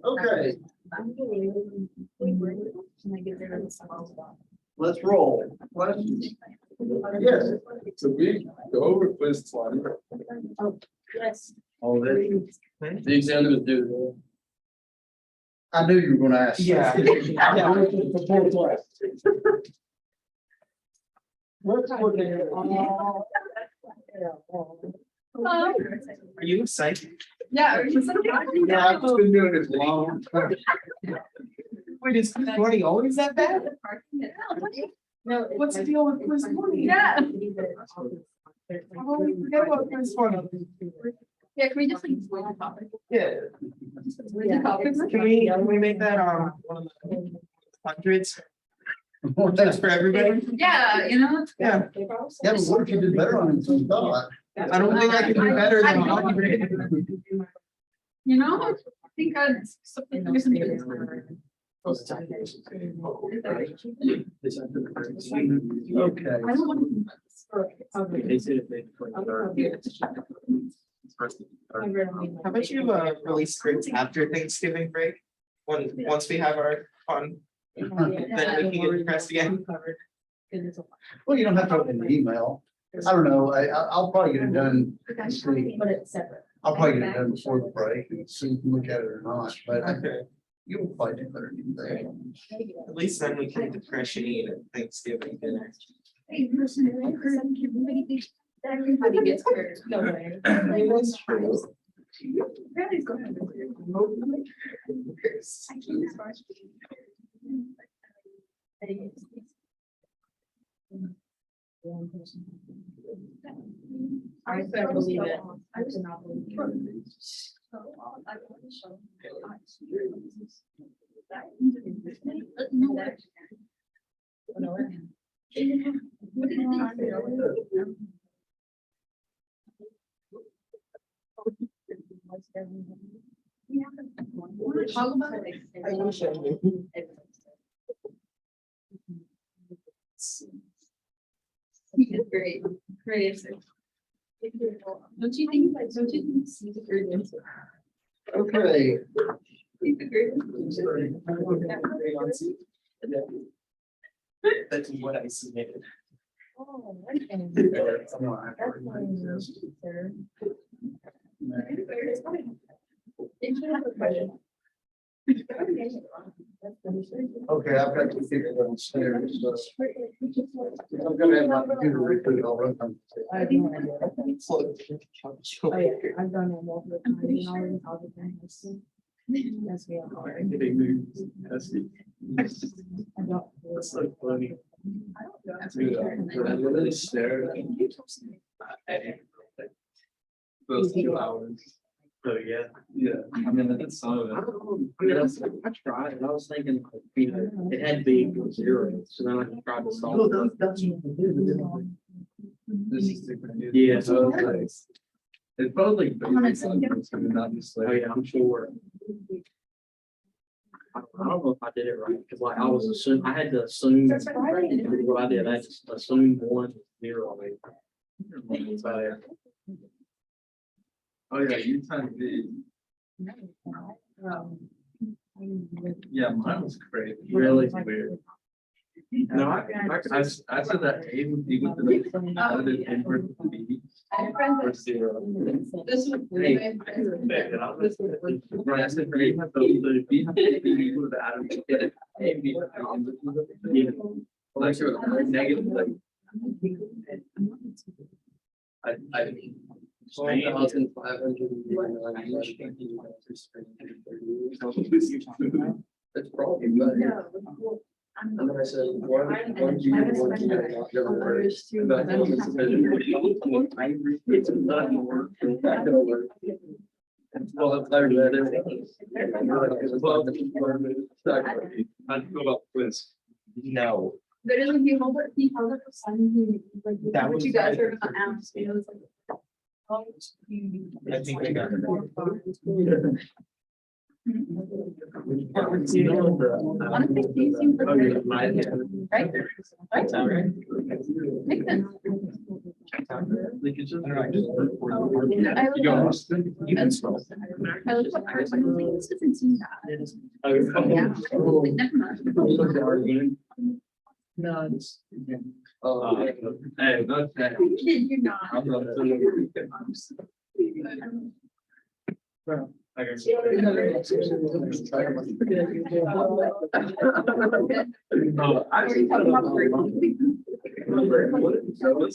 Okay. Let's roll. Questions? Yes. So we go over quiz 20. Yes. Oh, that, The exam was due. I knew you were gonna ask. Yeah. Are you excited? Yeah. Yeah, I've been doing this long time. Wait, is quiz 20 always that bad? No. What's the deal with quiz 20? Yeah. Oh, we forget about quiz 20. Yeah, can we just like switch the topic? Yeah. Switch the topic? Can we make that one of the hundreds? Just for everybody? Yeah, you know? Yeah. Yeah, but what if you did better on it than you thought? I don't think I can do better than algebra. You know, I think I'd something. Okay. I don't want How about you release scripts after Thanksgiving break? Once we have our fun, then we can get depressed again. Well, you don't have to open an email. I don't know. I'll probably get it done. But it's separate. I'll probably get it done before the break and see if you can look at it or not, but Okay. you'll probably do better than you think. At least then we can depression eat at Thanksgiving dinner. Everybody gets hurt. No way. That's true. Bradley's going I better believe it. I cannot believe it. I wish I knew. Great, great answer. Don't you think he's a great answer? Okay. He's a great answer. That's what I submitted. Oh, Okay, I've got to figure it downstairs. So I'm gonna have my computer reboot. I'll run them. I have no idea. Oh, yeah, I've done it multiple times. All the time. Yes, we are. I don't. That's so funny. I don't know. Dude, I literally stared at it. Those 2 hours. So yeah. Yeah, I mean, that's some of it. I mean, I tried, and I was thinking, you know, it had to be equal to 0, so then I tried to solve it. That's what they do. This is different. Yeah. So it's like, it's probably basic sometimes, but not just like. Oh, yeah, I'm sure. I don't know if I did it right, because like I was assuming, I had to assume, what I did, I just assumed 1, 0. Like, Oh, yeah, you timed the, yeah, mine was crazy. really Weird. No, I said that A would be with the other inverse of B or 0. This is. Right, I said B has the B has to be equal to the atom. A and B have to be inverse of the B. Well, that's your negative, like, I. 1,500. That's probably good. And then I said, one G, one G, it's not more. Well, I read it. I'd go about quiz. No. But isn't he held it for Simon, like, That what was you guys are better. gonna ask, you know, it's like. I think I got it. Honestly, these seem pretty good. Right? Right? That's all right. Makes sense. I look You at- go. I look at cars, I'm like, this doesn't seem bad. Oh, Yeah. Like, never mind. No, it's. Hey, not that. You're not. I'm not. I guess. Oh, I Are you talking about free? What's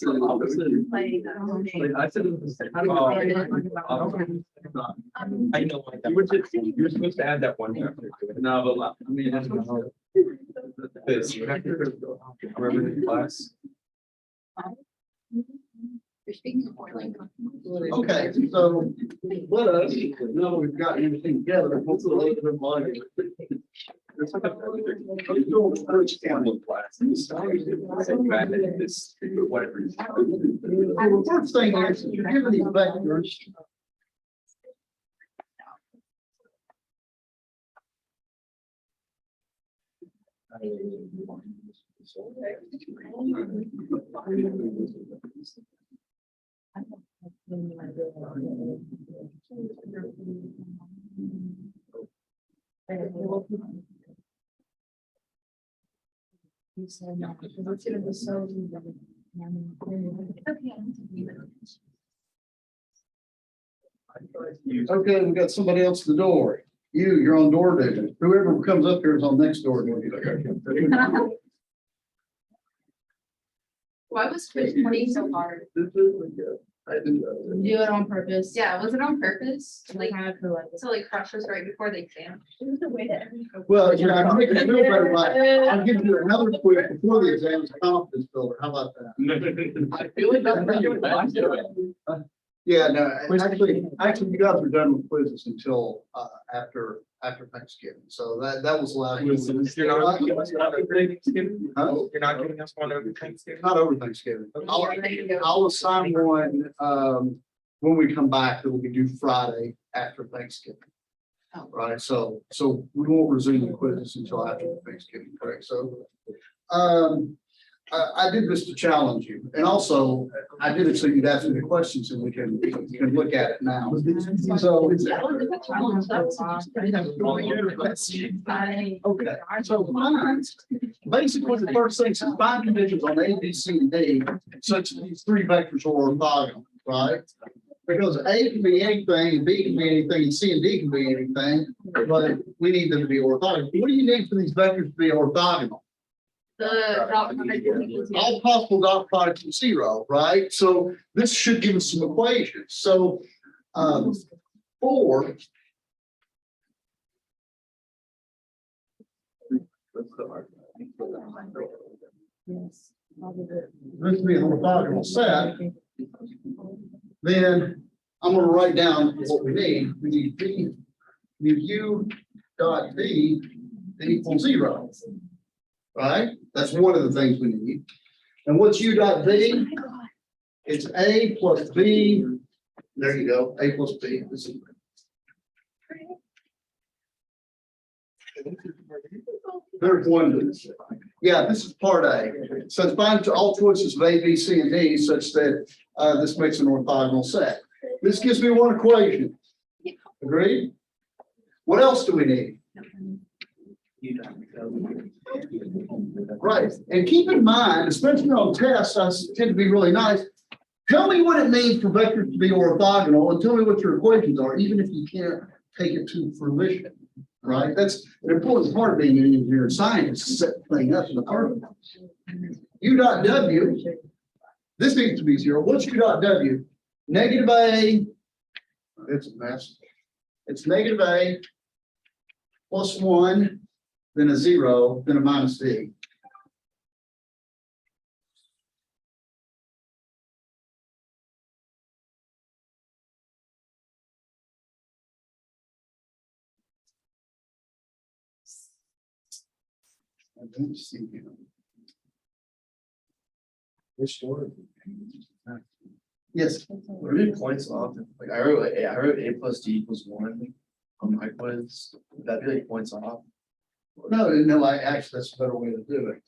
the opposite? Like, I said it was. I know. You were supposed to add that one. No, but I mean, that's. This. Remember the class? You're speaking of foreign language. Okay, so let us, now that we've gotten everything together, what's a little bit of money? It's like a. I'm doing the first family class. This, whatever. Well, the first thing is, you're given these vectors. Okay, we got somebody else at the door. You're on door duty. Whoever comes up here is on next door duty. Why was quiz 20 so hard? This is really good. I do that. Do it on purpose. Yeah, was it on purpose? Like, I feel like to like crush us right before the exam? It was the way that. Well, you know, I'm making it feel better, right? I'll give you another quiz before the exam, it's a confidence builder. How about that? I feel like that's what you want to do. Yeah, no, actually, you guys are done with quizzes until, after Thanksgiving. So that was the last. You're not giving us one over Thanksgiving? Huh? You're not giving us one over Thanksgiving? Not over Thanksgiving. I'll assign one, when we come back, that will be due Friday after Thanksgiving. Oh. Right, so we won't resume the quizzes until after Thanksgiving, correct? So, I did this to challenge you, and also I did it so you'd ask me the questions and we can look at it now. So, okay, so basically the first thing is find conditions on A, B, C, and D, such that these three vectors are orthogonal, right? Because A can be anything, and B can be anything, and C and D can be anything, but we need them to be orthogonal. What do you need for these vectors to be orthogonal? The dot product equals zero. All possible dot products of zero, right? So this should give us some equations. So, 4. yes. This being an orthogonal set, then I'm gonna write down what we need. We need B, we need U dot B equals 0. Right? That's one of the things we need. And what's U dot B? It's A plus B. There you go, A plus B. This is- There's one. Yeah, this is part A. So it's find all choices of A, B, C, and D such that this makes an orthogonal set. This gives me one equation. Agreed? What else do we need? Right, and keep in mind, especially on tests, I tend to be really nice. Tell me what it means for vectors to be orthogonal and tell me what your equations are, even if you can't take it to fruition, right? That's an important part of being an engineer and scientist, to set the thing up in the first place. U dot W, this needs to be 0. What's U dot W? Negative A, it's a mess. It's negative A plus 1, then a 0, then a minus D. I don't see him. Which door? Yes, What are the points off? Like I wrote A plus D equals 1. on my quiz, that 3 points off. No, actually, that's a better way to do it.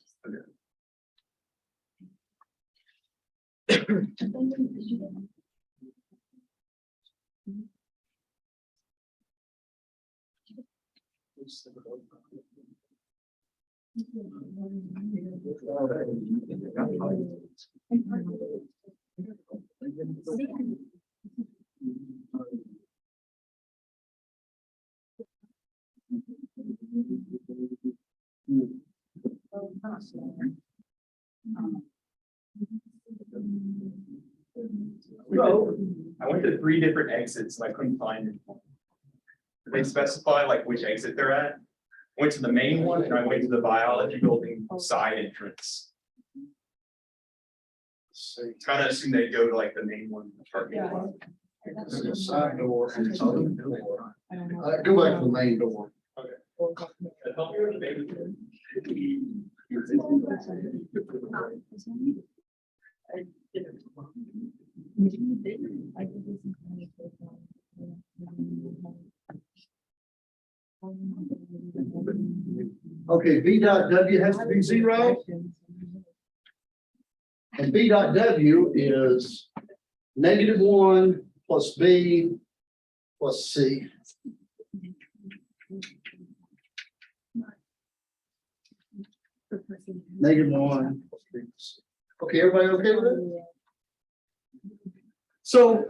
So I went to 3 different exits and I couldn't find it. Did they specify like which exit they're at? Went to the main one and I went to the biology building side entrance. Kind of assume they go to like the main one. Side door and it's other door. Go back to the main door. Okay, B dot W has to be 0. And B dot W is -1 plus B plus C. -1 plus B plus C. Okay, everybody okay with it? So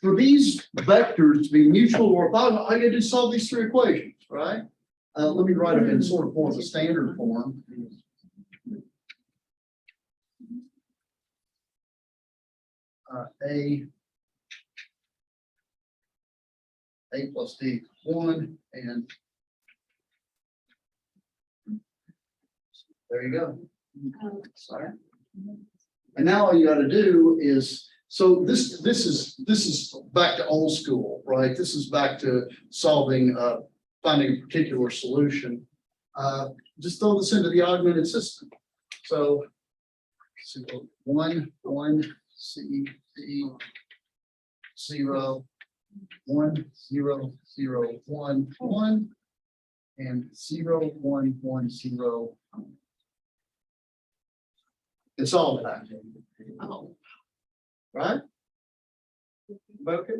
for these vectors to be mutual or orthogonal, all you gotta do is solve these 3 equations, right? Let me write them in sort of more of a standard form. A plus D equals 1, and there you go. Sorry. And now all you got to do is, so this is back to old school, right? This is back to solving, finding a particular solution. Just throw this into the augmented system. So 1, 1, C, 0, 1, 0, 0, 1, 1, and 0, 1, 1, 0. It's all that. Right? Okay.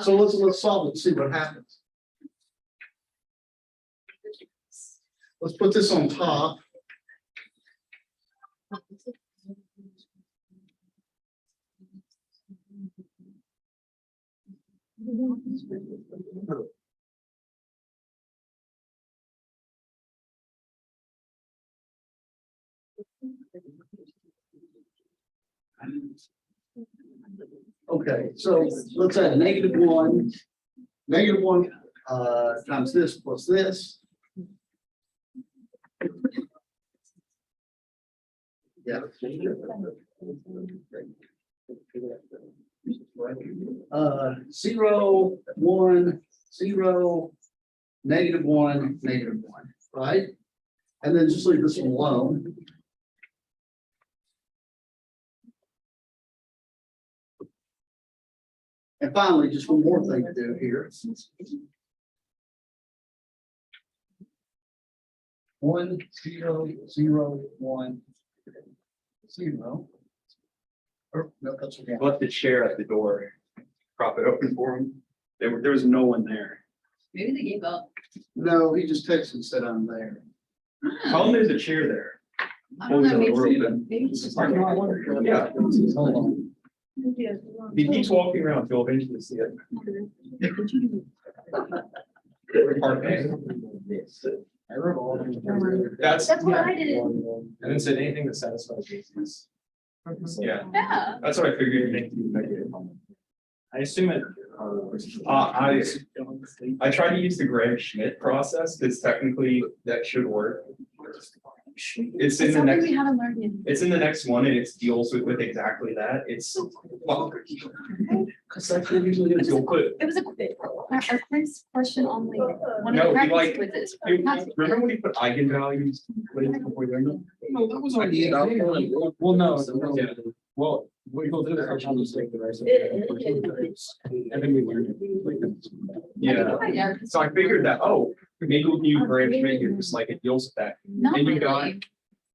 So let's solve it and see what happens. Let's put this on top. Okay, so let's add -1, -1 times this plus this. Yeah. 0, 1, 0, -1, -1, right? And then just leave this one alone. And finally, just one more thing to do here. 1, 0, 0, 1, 0. Or, no, that's okay. Left the chair at the door, prop it open for him. There was no one there. Maybe they gave up. No, he just texted and said I'm there. Tell him there's a chair there. I don't know, Hold the door maybe. open. Maybe it's just like- Yeah. Hold on. If he keeps walking around, you'll eventually see it. That's, That's what I did. and then said anything that satisfies Jesus. Yeah, Yeah. that's what I figured. Make the negative. I assume it. I try to use the Graham Schmidt process because technically that should work. It's in the Something next. we haven't learned yet. It's in the next one and it deals with exactly that. It's. Well, Because that's what usually is. you'll put. It was a quiz question on like one No, of the we like- practice quizzes. Remember when you put eigenvalues? No, that was on the. Well, no, Yeah. well, We will do this. I'll just take the rest of it. And then we learn it. Yeah, so I figured that, oh, maybe we can use branch make it just like it deals with that. Not And you got, really.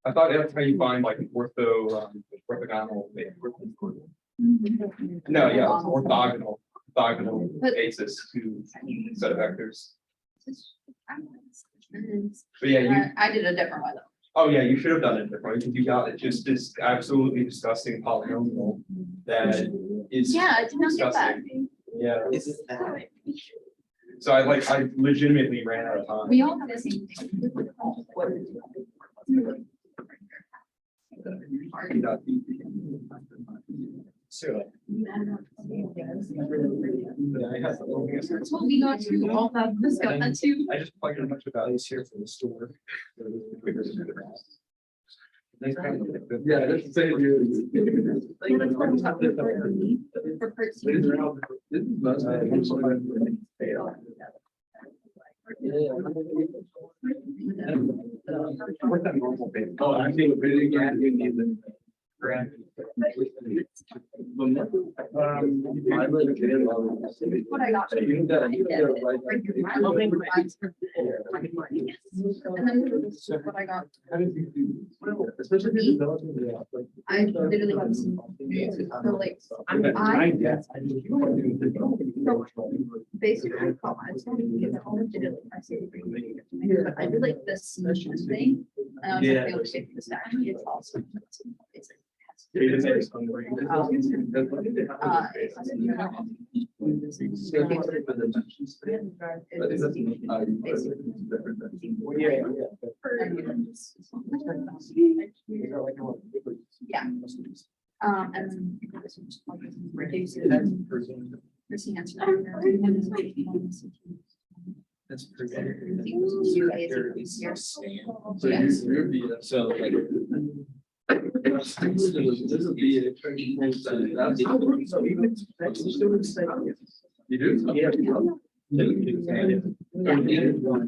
I thought that's how you find like an orthogonal. No, yeah, orthogonal But- basis to set of vectors. But yeah, you, I did a different one though. oh yeah, you should have done it differently because you got it just this absolutely disgusting polynomial that is. Yeah, I did not get that. disgusting. Yeah, Is it that? so I legitimately ran out of time. We all have the same thing. So. That's what we got to, all that, this got that too. I just plugged in a bunch of values here for the store. Yeah, that's the same here. For parts. Oh, I think really again, you need the grant. What I got. So you got. And then what I got, Especially. I literally got some, so like, basically, I just wanted to get the whole digitally, I say, but I did like this thing, and I was like, able to get this actually, it's awesome. It's like, yeah. And then reduce it. This answer. That's pretty. So like. This will be a. You do? Yeah.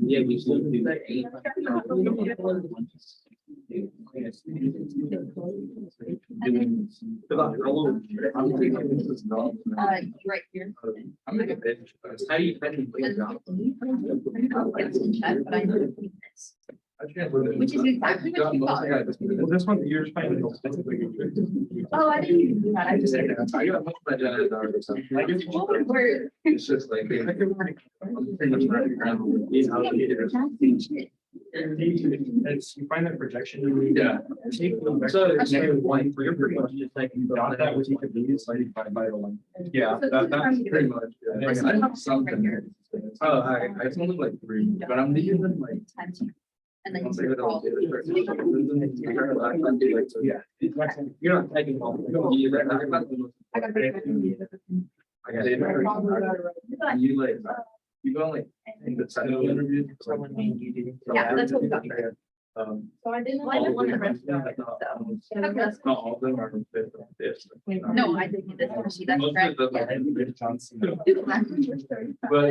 Yeah, we still do that. I'm thinking this is not. Right here. I'm gonna get it. How do you? But I know this. Which is exactly what you got. Well, this one, you're just finding. Oh, I didn't even do that. I just. Where. It's just like. I'm pretty much It's, you find that projection. Yeah. So it's maybe one for your pretty much just like you got that with each of these, like by one. Yeah, that's pretty much. I have something. Oh, I only like 3, but I'm needing them like. And then. Once I go to yeah. You're not taking all. I got it. I got it. You like, you go like, in the title interview. Yeah, that's what we got. So I didn't. Well, I didn't want to rest. not all of them are this. No, I didn't get this. See, that's Most correct. of them are Johnson. But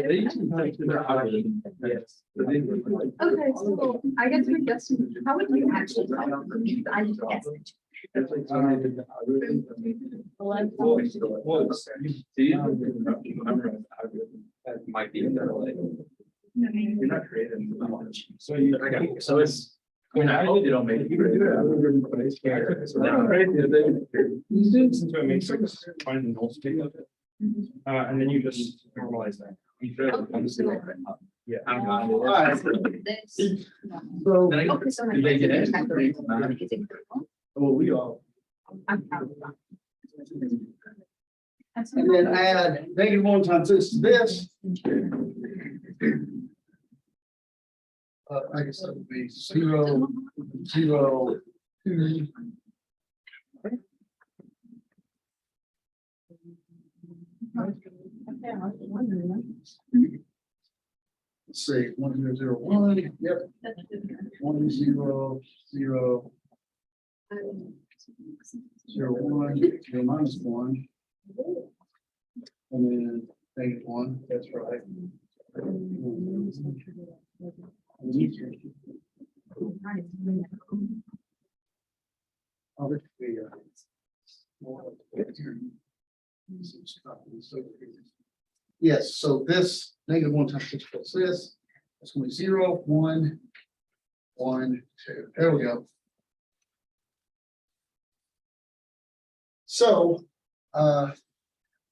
they usually like to their island. Yes. Okay, so I guess we guess, how would you actually find out for me? I just guessed it. It's like somebody did the algorithm. Well, you see, that might be better way. You're not creative. So you, okay, so it's, I mean, I hope you don't make it. You students into a matrix, find the null state of it. And then you just normalize that. You should understand that. Yeah. This. So, Okay, so. Do they get it? well, we all, I'm proud of that. and then add -1 times this to this. I guess that would be 0, 0, 2. Let's see, 1, 0, 0, 1, yep, 1, 0, 0, 0, 1, 0, minus 1. And then -1, that's right. Oh, this would be, here. Yes, so this -1 times 6 plus this, that's going to be 0, 1, 1, 2. There we go. So,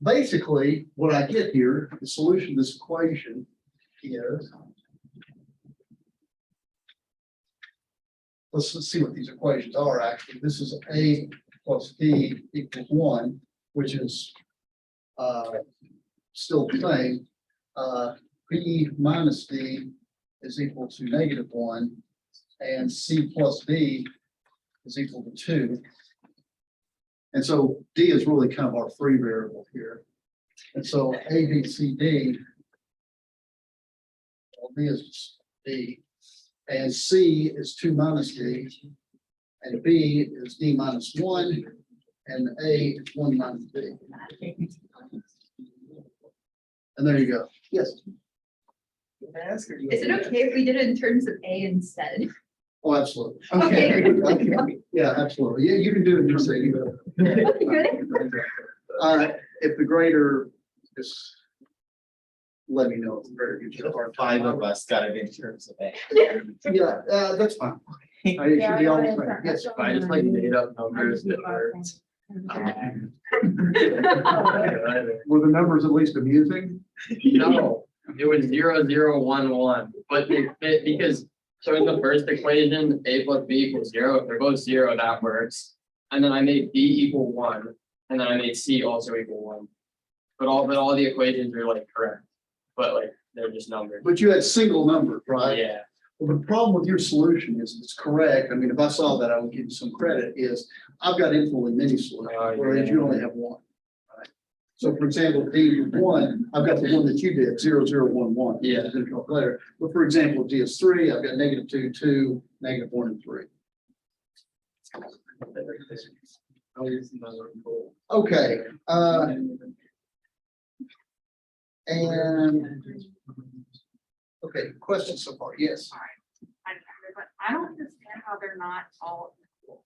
basically, what I get here, the solution to this equation is. Let's see what these equations are actually. This is A plus B equals 1, which is still the same. B minus D is equal to -1, and C plus D is equal to 2. And so D is really kind of our free variable here. And so A, B, C, D. Well, B is D. And C is 2 minus D. And B is D minus 1. And A is 1 minus D. And there you go. Yes. Can I ask her? Is it okay if we did it in terms of A instead? Oh, absolutely. Okay. Yeah, absolutely. Yeah, you can do it yourself. If the grader just let me know. If the grader gives you a hard time. 5 of us got it in terms of A. Yeah, that's fine. It should be all the same. Yes. I just like made up numbers that hurts. Were the numbers at least amusing? No, it was 0, 0, 1, 1, but they fit because, so in the first equation, A plus B equals 0, if they're both 0, that works. And then I made B equal 1, and then I made C also equal 1. But all the equations are like correct, but like, they're just numbers. But you had single numbers, right? Yeah, Well, the problem with your solution is it's correct. I mean, if I saw that, I would give you some credit, is I've got info in many solutions, whereas you only have one. Right? So for example, D 1, I've got the one that you did, 0, 0, 1, 1. Yeah. It's in the calculator. But for example, D is 3, I've got -2, 2, -1, and 3. Okay, and okay, questions so far? Yes. I don't understand how they're not all equal.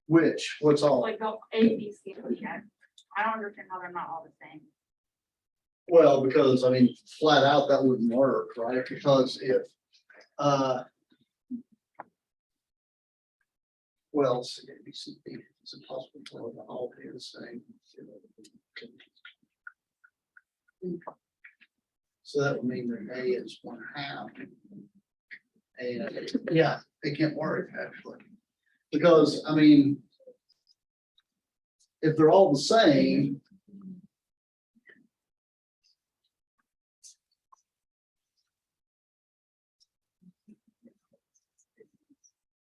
Which, what's all? Like the A, B, C, and D. I don't understand how they're not all the same. Well, because I mean, flat out, that wouldn't work, right? Because if, well, let's see, A, B, C, D, is it possible for them to all be the same? So that would mean that A is 1/2. And yeah, it can't work actually. Because, I mean, if they're all the same,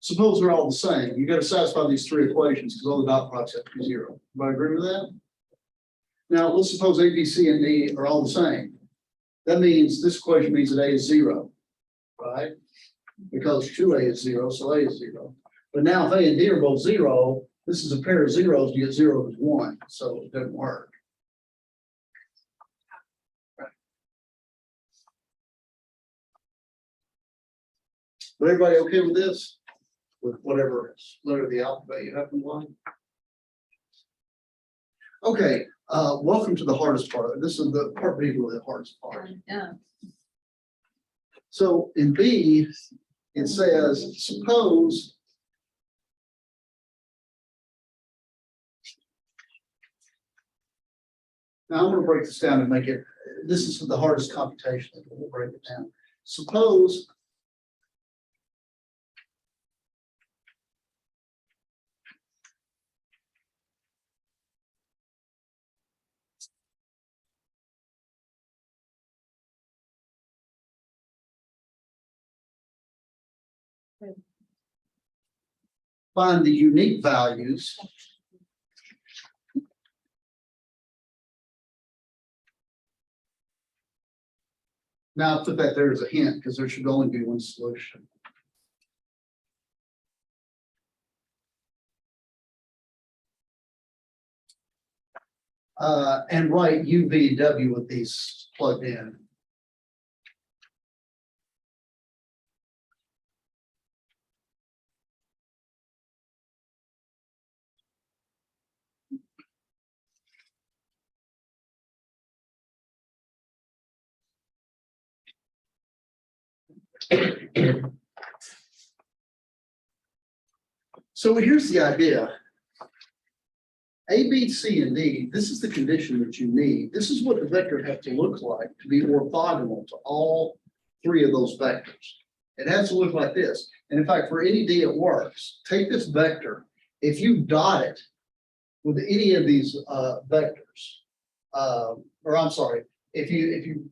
suppose they're all the same, you got to satisfy these 3 equations because all the dot products have to be 0. Do I agree with that? Now, let's suppose A, B, C, and D are all the same. That means this equation means that A is 0, right? Because 2A is 0, so A is 0. But now if A and D are both 0, this is a pair of zeros, you get 0 as 1, so it doesn't work. But everybody okay with this? With whatever letter of the alphabet you have in mind? Okay, welcome to the hardest part. This is the part B, really the hardest part. Yeah. So in B, it says, suppose now I'm going to break this down and make it, this is the hardest computation, we'll break it down. Suppose find the unique values now I'll put that there as a hint because there should only be one solution. And write UVW with these plugged in. So here's the idea. A, B, C, and D, this is the condition that you need. This is what the vector has to look like to be orthogonal to all three of those vectors. It has to look like this. And in fact, for any D, it works. Take this vector. If you dot it with any of these vectors, or I'm sorry, if you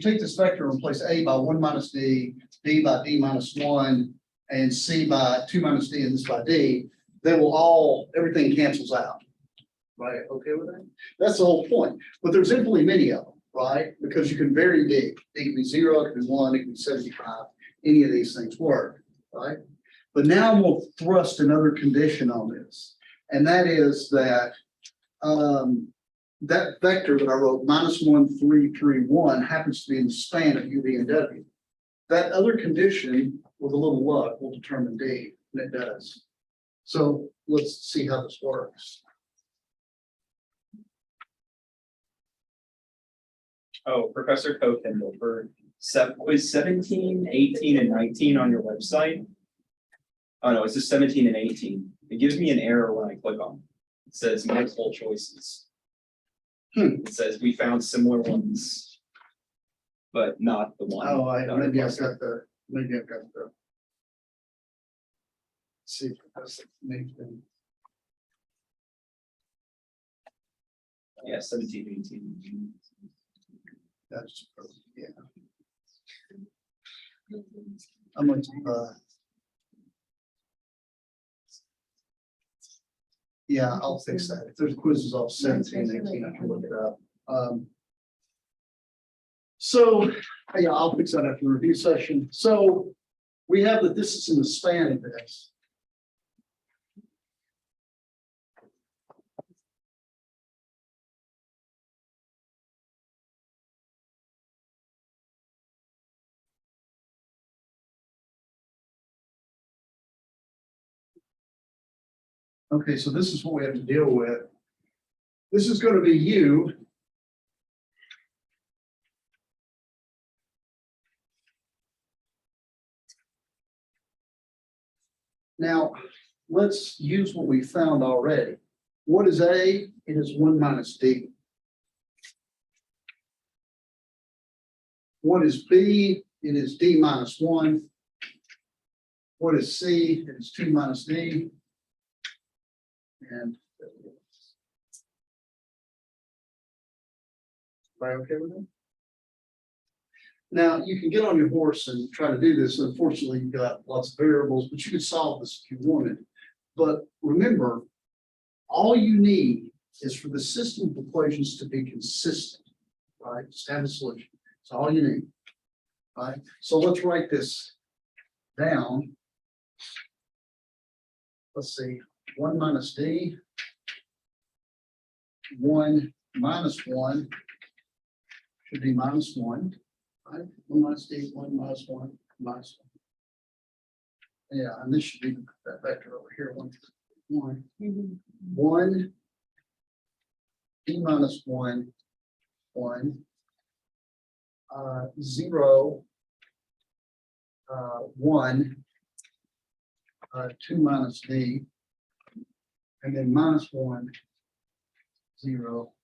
take this vector and replace A by 1 minus D, B by D minus 1, and C by 2 minus D, and this by D, they will all, everything cancels out. Right, okay with that? That's the whole point. But there's infinitely many of them, right? Because you can vary D. D can be 0, it can be 1, it can be 75. Any of these things work, right? But now I'm going to thrust another condition on this. And that is that that vector that I wrote, -1, 3, 3, 1, happens to be in the span of U, V, and W. That other condition, with a little luck, will determine D, and it does. So let's see how this works. Oh, Professor Kokendall, for quiz 17, 18, and 19 on your website. Oh no, it's just 17 and 18. It gives me an error when I click on it. It says multiple choices. It says we found similar ones, but not the one. Oh, maybe I've got the. Let's see if that's maybe. Yeah, 17, 18. That's, yeah. I'm going to, yeah, I'll fix that. If there's quizzes off 17, 18, I can look it up. So, yeah, I'll fix that after the review session. So we have that this is in the span of this. Okay, so this is what we have to deal with. This is going to be U. Now, let's use what we found already. What is A? It is 1 minus D. What is B? It is D minus 1. What is C? It is 2 minus D. And everybody okay with it? Now, you can get on your horse and try to do this. Unfortunately, you've got lots of variables, but you could solve this if you wanted. But remember, all you need is for the system of equations to be consistent, right? Just have a solution. That's all you need, right? So let's write this down. Let's see, 1 minus D, 1 minus 1 should be minus 1. Right? 1 minus D, 1 minus 1, minus 1. Yeah, and this should be that vector over here. 1, 1, 1, D minus 1, 1, 0, 1, 2 minus D, and then minus 1, 0.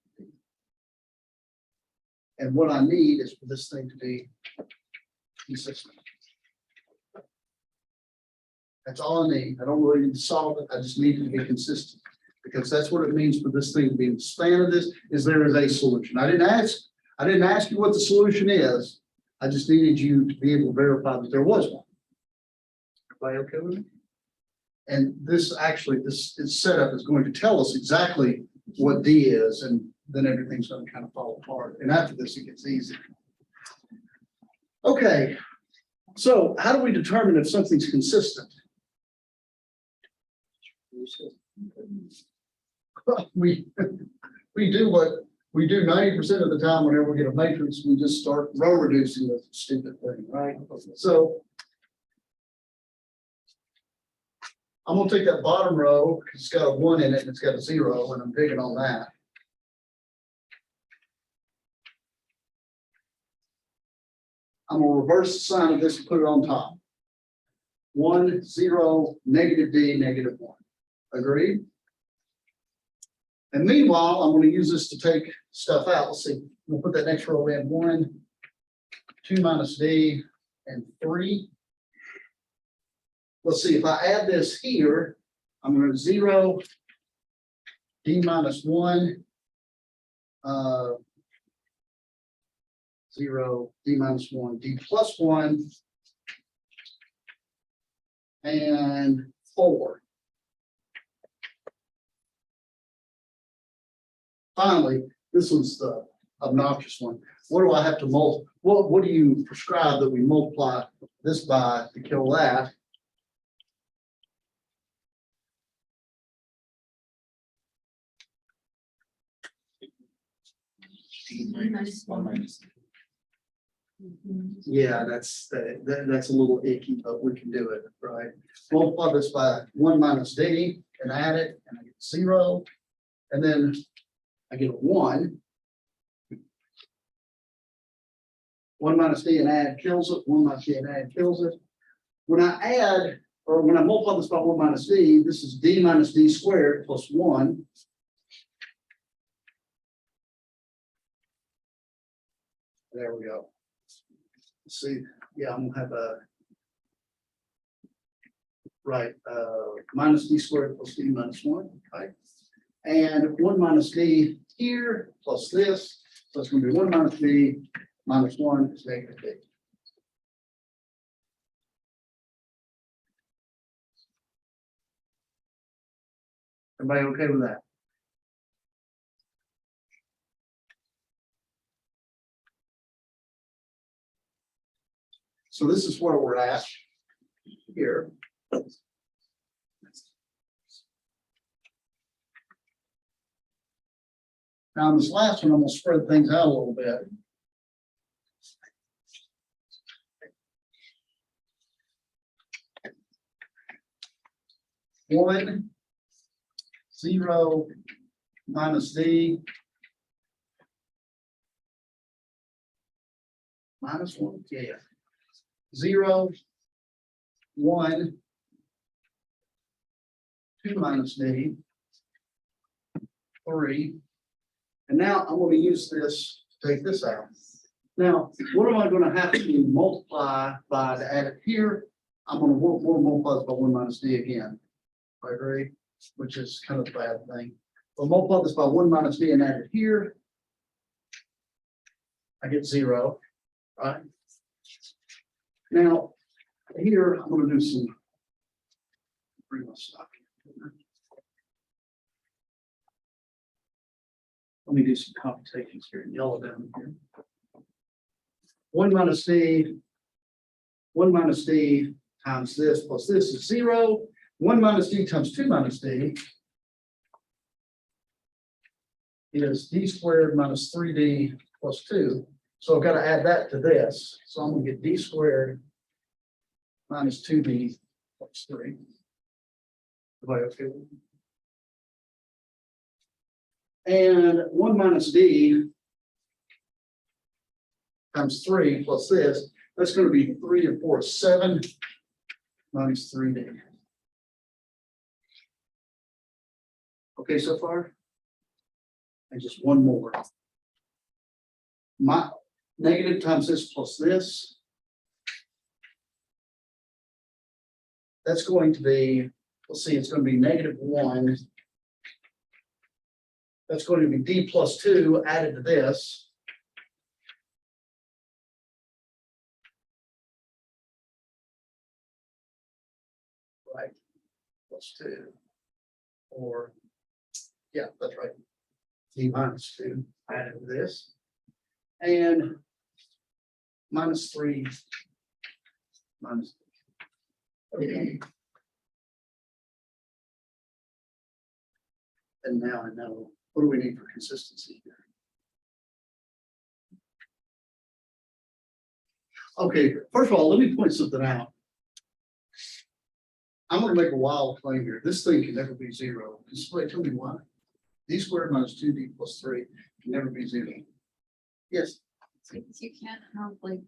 And what I need is for this thing to be consistent. That's all I need. I don't really need to solve it. I just need it to be consistent, because that's what it means for this thing to be in the span of this, is there is a solution. I didn't ask you what the solution is. I just needed you to be able to verify that there was one. Everybody okay with me? And this setup is going to tell us exactly what D is, and then everything's going to kind of fall apart. And after this, it gets easy. Okay, so how do we determine if something's consistent? Well, we do what we do 90% of the time whenever we get a matrix. We just start row reducing the stupid thing, right? So I'm going to take that bottom row because it's got a 1 in it and it's got a 0, and I'm digging on that. I'm gonna reverse the sign of this and put it on top. 1, 0, negative D, negative 1. Agreed? And meanwhile, I'm gonna use this to take stuff out. Let's see, we'll put that next row in 1, 2 minus D, and 3. Let's see, if I add this here, I'm going to 0, D minus 1, 0, D minus 1, D plus 1, and 4. Finally, this one's the obnoxious one. What do I have to multiply? What do you prescribe that we multiply this by to kill that? Yeah, that's a little icky, but we can do it, right? Multiply this by 1 minus D and add it, and I get 0, and then I get a 1. 1 minus D and add kills it. 1 minus D and add kills it. When I add, or when I multiply this by 1 minus D, this is D minus D squared plus 1. There we go. Let's see, yeah, I'm gonna have a right, minus D squared plus D minus 1, right? And 1 minus D here plus this, so it's gonna be 1 minus D minus 1 is negative D. Everybody okay with that? So this is where we're at here. Now, in this last one, I'm gonna spread things out a little bit. One, 0, minus D. Minus 1, yeah. 0, 1, 2 minus D, 3. And now I'm going to use this to take this out. Now, what am I going to have to multiply by to add it here? I'm going to multiply this by 1 minus D again. I agree, which is kind of a bad thing. We'll multiply this by 1 minus D and add it here. I get 0, right? Now, here, I'm going to do some, bring my stuff. Let me do some computations here and yellow down here. 1 minus D, 1 minus D times this plus this is 0. 1 minus D times 2 minus D is D squared minus 3D plus 2. So I've got to add that to this. So I'm going to get D squared minus 2D plus 3. Everybody okay with that? And 1 minus D times 3 plus this, that's going to be 3 and 4 is 7 minus 3D. Okay, so far? And just one more. My negative times this plus this. That's going to be, let's see, it's going to be -1. That's going to be D plus 2 added to this. Right, plus 2. Or, yeah, that's right. D minus 2 added to this. And minus 3 minus. Okay. And now I know, what do we need for consistency here? Okay, first of all, let me point something out. I'm going to make a wild claim here. This thing can never be 0. Display, tell me why. D squared minus 2D plus 3 can never be 0. Yes. Because you can't have like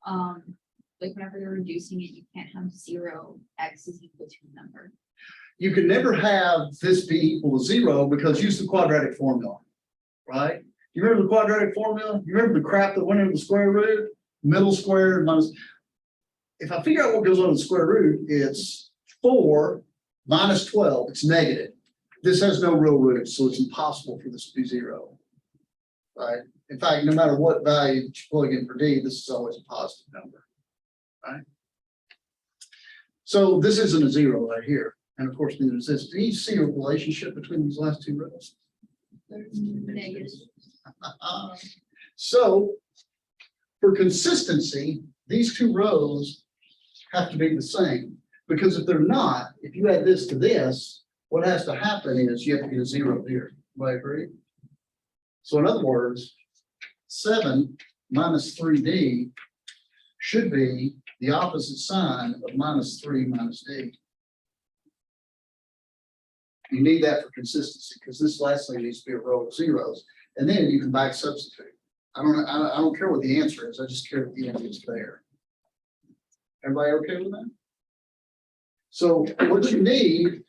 like whenever you're reducing it, you can't have 0 x is equal to a number. You can never have this be equal to 0 because use the quadratic formula, right? You remember the quadratic formula? You remember the crap that went into the square root? Middle square minus. If I figure out what goes on in the square root, it's 4 minus 12. It's negative. This has no real roots, so it's impossible for this to be 0, right? In fact, no matter what value that you plug in for d, this is always a positive number, right? So this isn't a 0 right here. And of course, neither is this. Do you see a relationship between these last two rows? Negative. So for consistency, these two rows have to be the same, because if they're not, if you add this to this, what has to happen is you have to get a 0 here. Do I agree? So in other words, 7 minus 3d should be the opposite sign of minus 3 minus d. You need that for consistency, because this last thing needs to be a row of zeros, and then you can back substitute. I don't care what the answer is. I just care if the answer is there. Everybody okay with that? So what you need,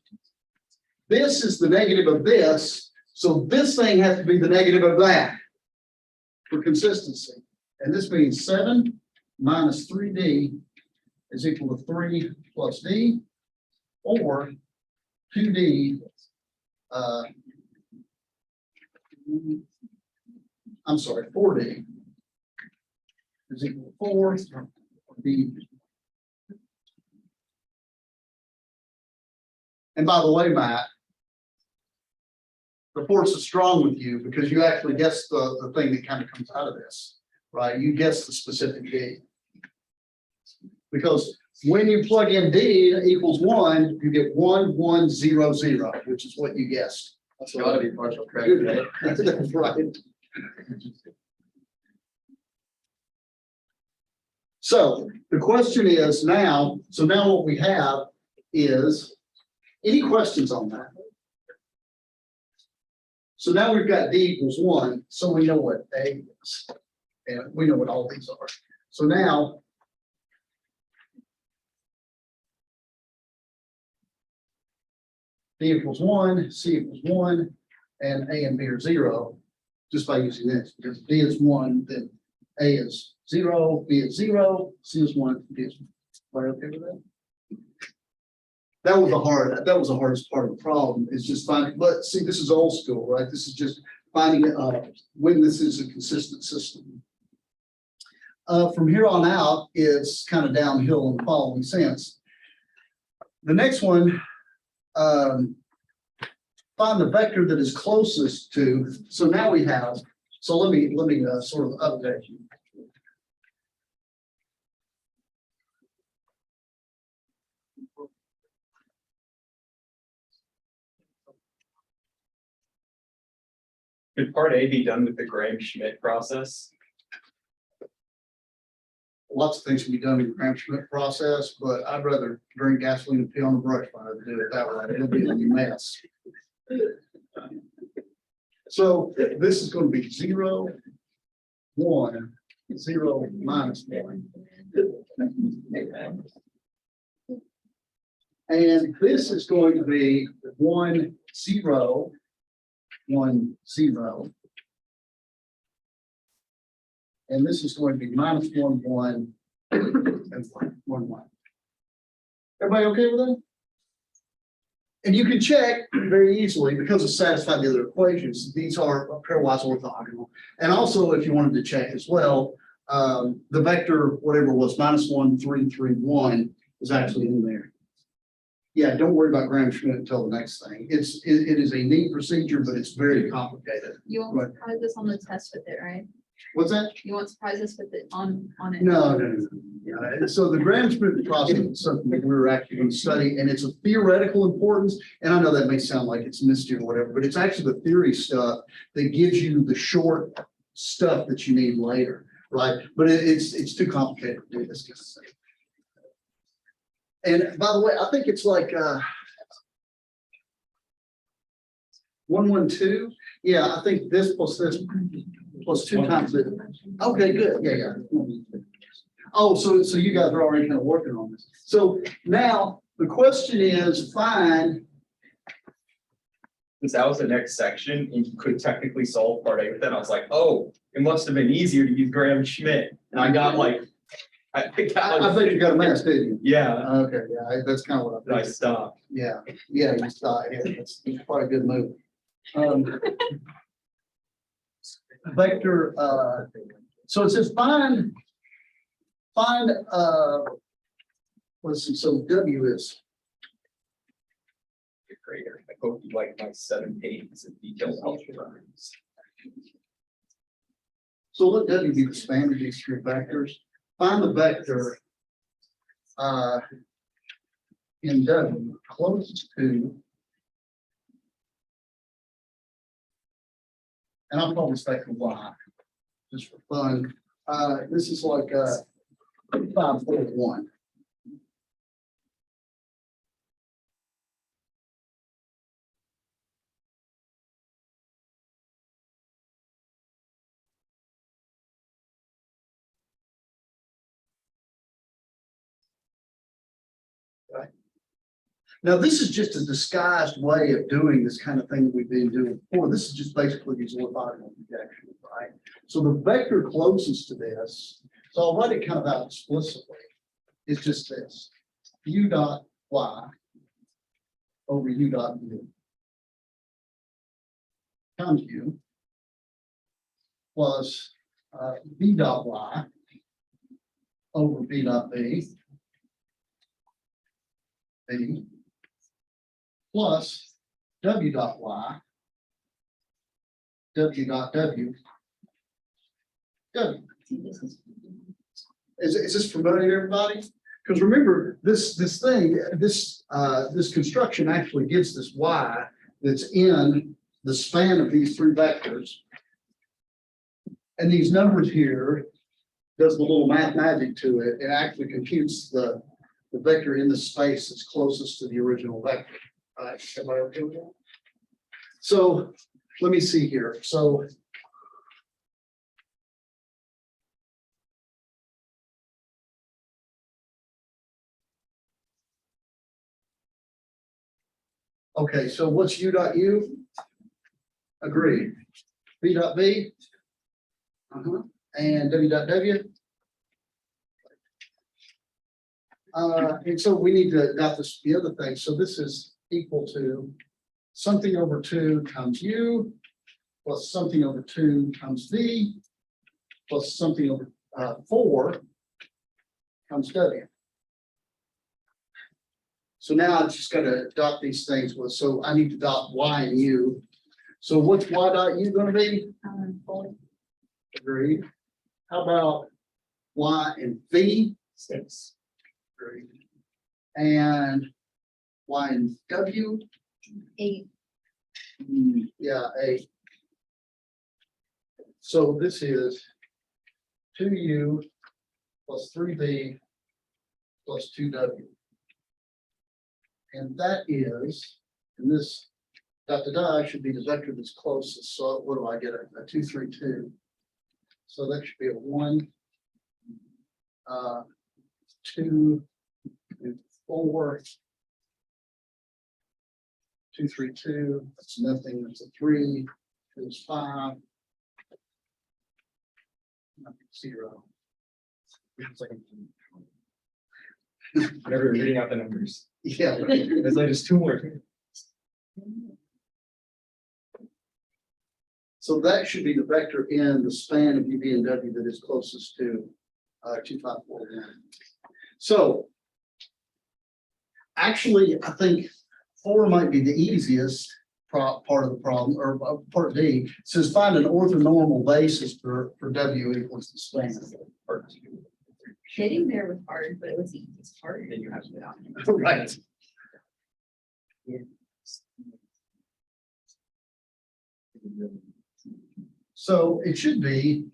this is the negative of this, so this thing has to be the negative of that for consistency. And this means 7 minus 3d is equal to 3 plus d, or 2d. I'm sorry, 4d is equal to 4 d. And by the way, Matt, the force is strong with you because you actually guess the thing that kind of comes out of this, right? You guess the specific d. Because when you plug in d equals 1, you get 1, 1, 0, 0, which is what you guessed. That's gotta be partial correct, right? That's right. So the question is now, so now what we have is, any questions on that? So now we've got d equals 1, so we know what a is, and we know what all these are. So now d equals 1, c equals 1, and a and b are 0, just by using this, because d is 1, then a is 0, b is 0, c is 1, d is 1. Everybody okay with that? That was the hardest part of the problem, is just finding, but see, this is old school, right? This is just finding when this is a consistent system. From here on out, it's kind of downhill in the following sense. The next one, find the vector that is closest to, so now we have, so let me sort of update you. Could part A be done with the Graham-Schmidt process? Lots of things can be done in the Graham-Schmidt process, but I'd rather drink gasoline and pee on the brush rather than do it that way. It'll be a mess. So this is going to be 0, 1, 0, minus 1. And this is going to be 1, 0, 1, 0. And this is going to be minus 1, 1, and 1, 1. Everybody okay with that? And you can check very easily, because it's satisfied the other equations. These are pairwise orthogonal. And also, if you wanted to check as well, the vector, whatever it was, minus 1, 3, 3, 1 is actually in there. Yeah, don't worry about Graham-Schmidt until the next thing. It is a neat procedure, but it's very complicated. You won't surprise us on the test with it, right? What's that? You won't surprise us with it on it. No. So the Graham-Schmidt process is something that we're actually going to study, and it's a theoretical importance. And I know that may sound like it's mystery or whatever, but it's actually the theory stuff that gives you the short stuff that you need later, right? But it's too complicated to do this kind of thing. And by the way, I think it's like 112. Yeah, I think this plus 2 times it. Okay, good. Yeah. Oh, so you guys are already kind of working on this. So now the question is find, Since that was the next section, and you could technically solve part A with that, I was like, oh, it must have been easier to use Graham Schmidt. And I got like, I got I like, think you got a mess, didn't you? yeah, Okay, yeah, that's kind of what and I I think. stopped. Yeah, you saw it. Yeah, that's quite a good move. Vector, so it says find, let's see, so W is, Grader. I hope you like my 7 pages of detailed algebra. so let W be the span of these three vectors. Find the vector in W closest to, and I'll probably say Y, just for fun. This is like 541. Now, this is just a disguised way of doing this kind of thing we've been doing before. This is just basically these orthogonal projections, right? So the vector closest to this, so I'll write it kind of out explicitly. It's just this, u dot y over u dot v times u plus v dot y over v dot v plus w dot y, w dot w, w. Is this familiar to everybody? Because remember, this construction actually gives this y that's in the span of these three vectors. And these numbers here does the little math magic to it. It actually computes the vector in the space that's closest to the original vector. All right, everybody okay with that? So let me see here. So okay, so what's u dot u? Agreed. V dot v? And w dot w? And so we need to got this, the other thing. So this is equal to something over 2 times u plus something over 2 times v plus something over 4 times w. So now I just got to dot these things with, so I need to dot y and u. So what's y dot u going to be? 4. Agreed. How about y and v? 6. Agreed. And y and w? 8. Yeah, 8. So this is 2u plus 3v plus 2w. And that is, and this dot to dot should be the vector that's closest. So what do I get? A 2, 3, 2. So that should be a 1, 2, 4, 2, 3, 2. That's nothing. That's a 3. It's 5. 0. It's like never reading out the numbers. Yeah. It's like just 2 more. So that should be the vector in the span of UV and W that is closest to 2541. So actually, I think 4 might be the easiest part of the problem, or part D. It says find an orthonormal basis for W equals the span. Getting there was hard, but it was easy. It's hard. Then you have to. Right. So it should be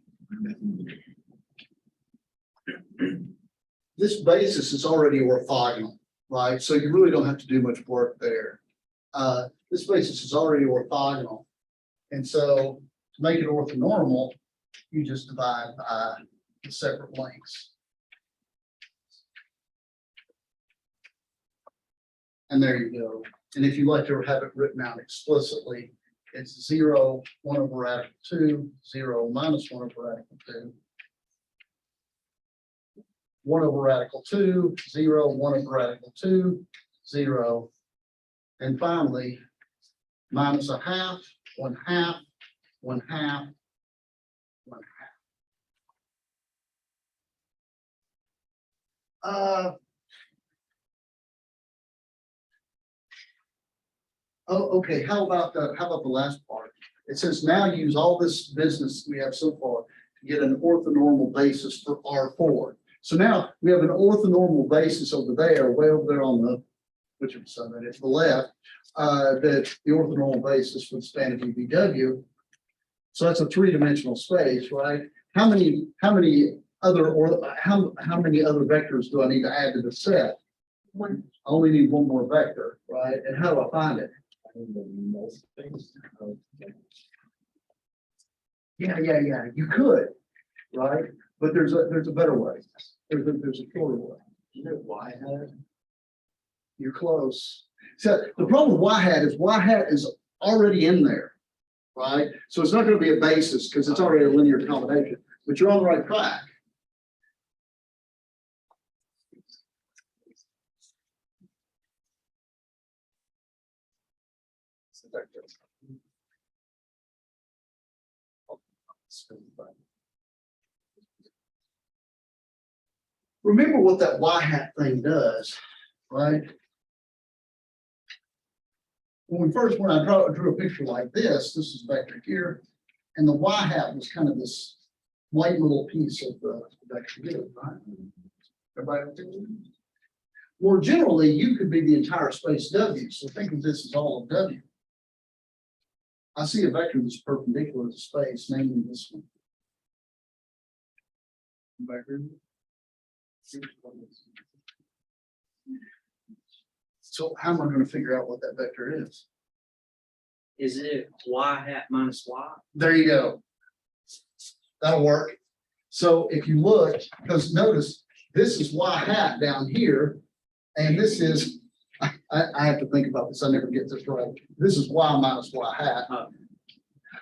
this basis is already orthogonal, right? So you really don't have to do much work there. This basis is already orthogonal. And so to make it orthonormal, you just divide by the separate lengths. And there you go. And if you like to have it written out explicitly, it's 0, 1 over radical 2, 0 minus 1 over radical 2. 1 over radical 2, 0, 1 over radical 2, 0. And finally, minus a half, 1 half, 1 half, 1 half. Oh, okay, how about the last part? It says now use all this business we have so far to get an orthonormal basis for R4. So now we have an orthonormal basis over there, way over there on the, whichever side that is, the left, that the orthonormal basis for the span of UVW. So that's a three-dimensional space, right? How many other vectors do I need to add to the set? One. I only need one more vector, right? And how do I find it? Yeah, you could, right? But there's a better way. There's a shorter way. Y hat. You're close. So the problem with y hat is already in there, right? So it's not going to be a basis because it's already a linear combination, but you're on the right track. Remember what that y hat thing does, right? When I drew a picture like this is vector here, and the y hat was kind of this white little piece of the vector here, right? Everybody okay with it? More generally, you could be the entire space W, so think of this as all of W. I see a vector that's perpendicular to space, namely this one. Vector. So how am I going to figure out what that vector is? Is it y hat minus y? There you go. That'll work. So if you look, because notice this is y hat down here, and this is, I have to think about this. I never get this right. This is y minus y hat.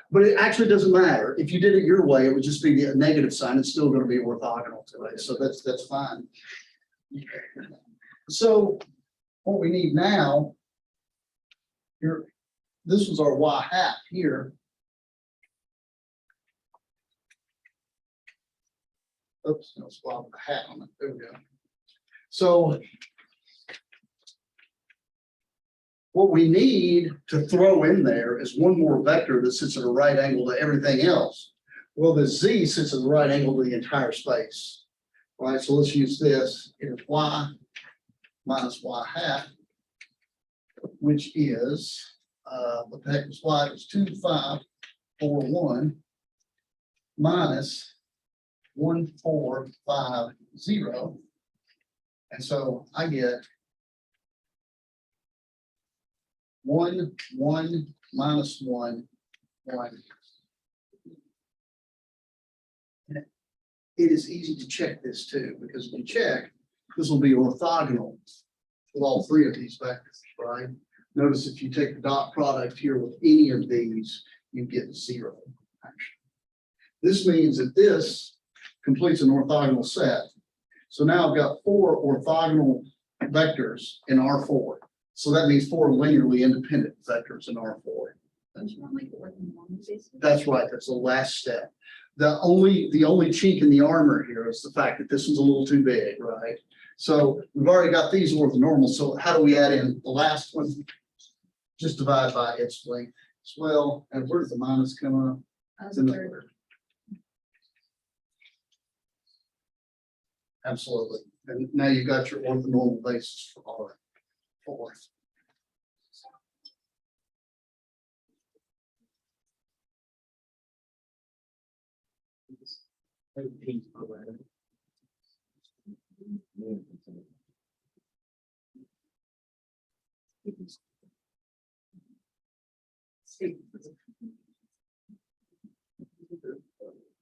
But it actually doesn't matter. If you did it your way, it would just be the negative sign. It's still going to be orthogonal to it. So that's fine. So what we need now, here, this was our y hat here. Oops, no, swap the hat on it. There we go. So what we need to throw in there is one more vector that sits at a right angle to everything else. Well, the z sits at the right angle to the entire space. All right, so let's use this. Here's y minus y hat, which is, what the heck was y? It was 2, 5, 4, 1 minus 1, 4, 5, 0. And so I get 1, 1 minus 1, 1. It is easy to check this too, because when you check, this will be orthogonal with all three of these vectors, right? Notice if you take the dot product here with any of these, you get 0. Actually, this means that this completes an orthogonal set. So now I've got 4 orthogonal vectors in R4. So that means 4 linearly independent vectors in R4. Don't you want like the orthonormal basis? That's right. That's the last step. The only chink in the armor here is the fact that this was a little too big, right? So we've already got these orthonormals. So how do we add in the last one? Just divide by its length as well. And where does the minus come up? It's in the third. Absolutely. And now you've got your orthonormal basis for R4.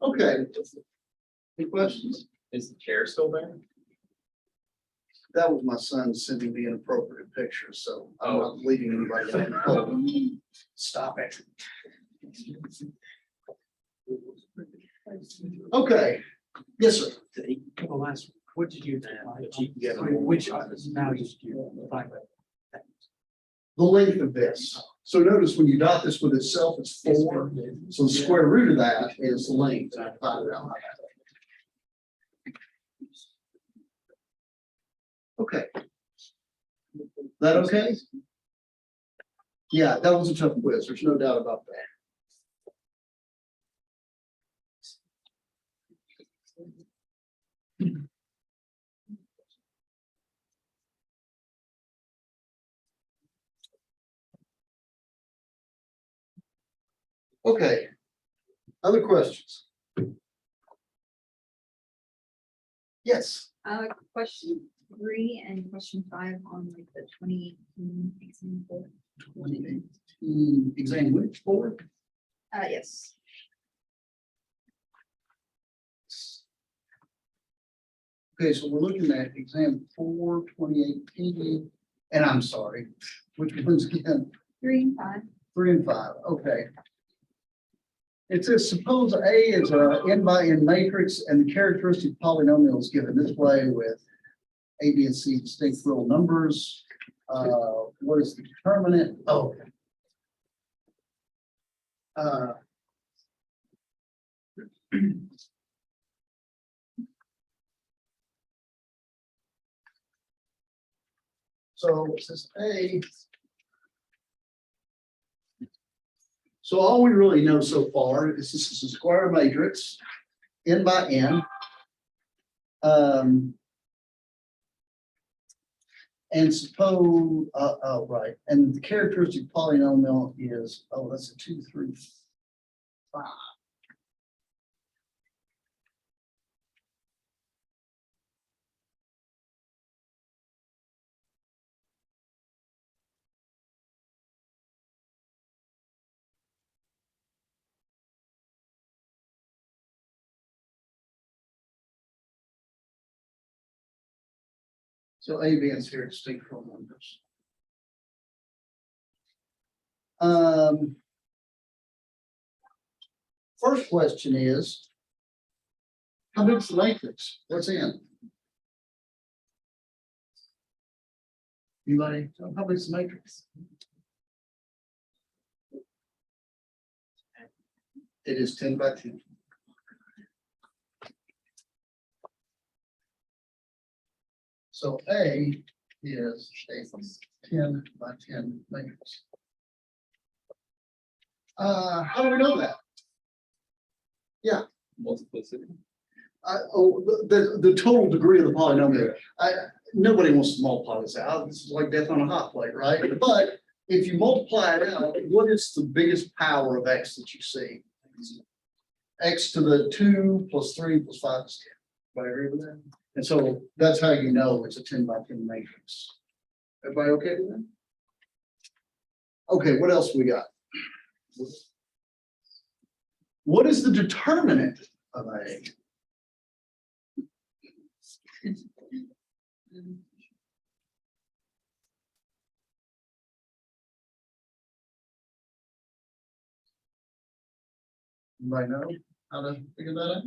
Okay. Any questions? Is the chair still there? That was my son sending me inappropriate pictures, so I'm not leaving anybody out. Stop it. Okay, yes, sir. What did you? Which values do you find? The length of this. So notice when you dot this with itself, it's 4. So the square root of that is the length. I find it out. Okay. That okay? Yeah, that was a tough quiz. There's no doubt about that. Okay. Other questions? Yes. Question 3 and question 5 on like the 2018 example. 2018 exam which board? Yes. Okay, so we're looking at exam 4, 2018, and I'm sorry, which ones again? 3 and 5. 3 and 5, okay. It says suppose A is a n by n matrix and the characteristic polynomial is given this way with A, B, and C distinct real numbers. What is the determinant? Oh. So it says A. So all we really know so far is this is a square matrix, n by n. And suppose, right, and the characteristic polynomial is, that's a 2, 3, 5. So A, B, and C are distinct real numbers. First question is, how big is the matrix? What's in? Anybody? How big is the matrix? It is 10 by 10. So A is a 10 by 10 matrix. How do we know that? Yeah. Multiplicity. The total degree of the polynomial. Nobody wants to multiply this out. This is like death on a hot plate, right? But if you multiply it out, what is the biggest power of X that you see? X to the 2 plus 3 plus 5 is 10. Everybody agree with that? And so that's how you know it's a 10 by 10 matrix. Everybody okay with that? Okay, what else we got? What is the determinant of A? Anybody know how to figure that out?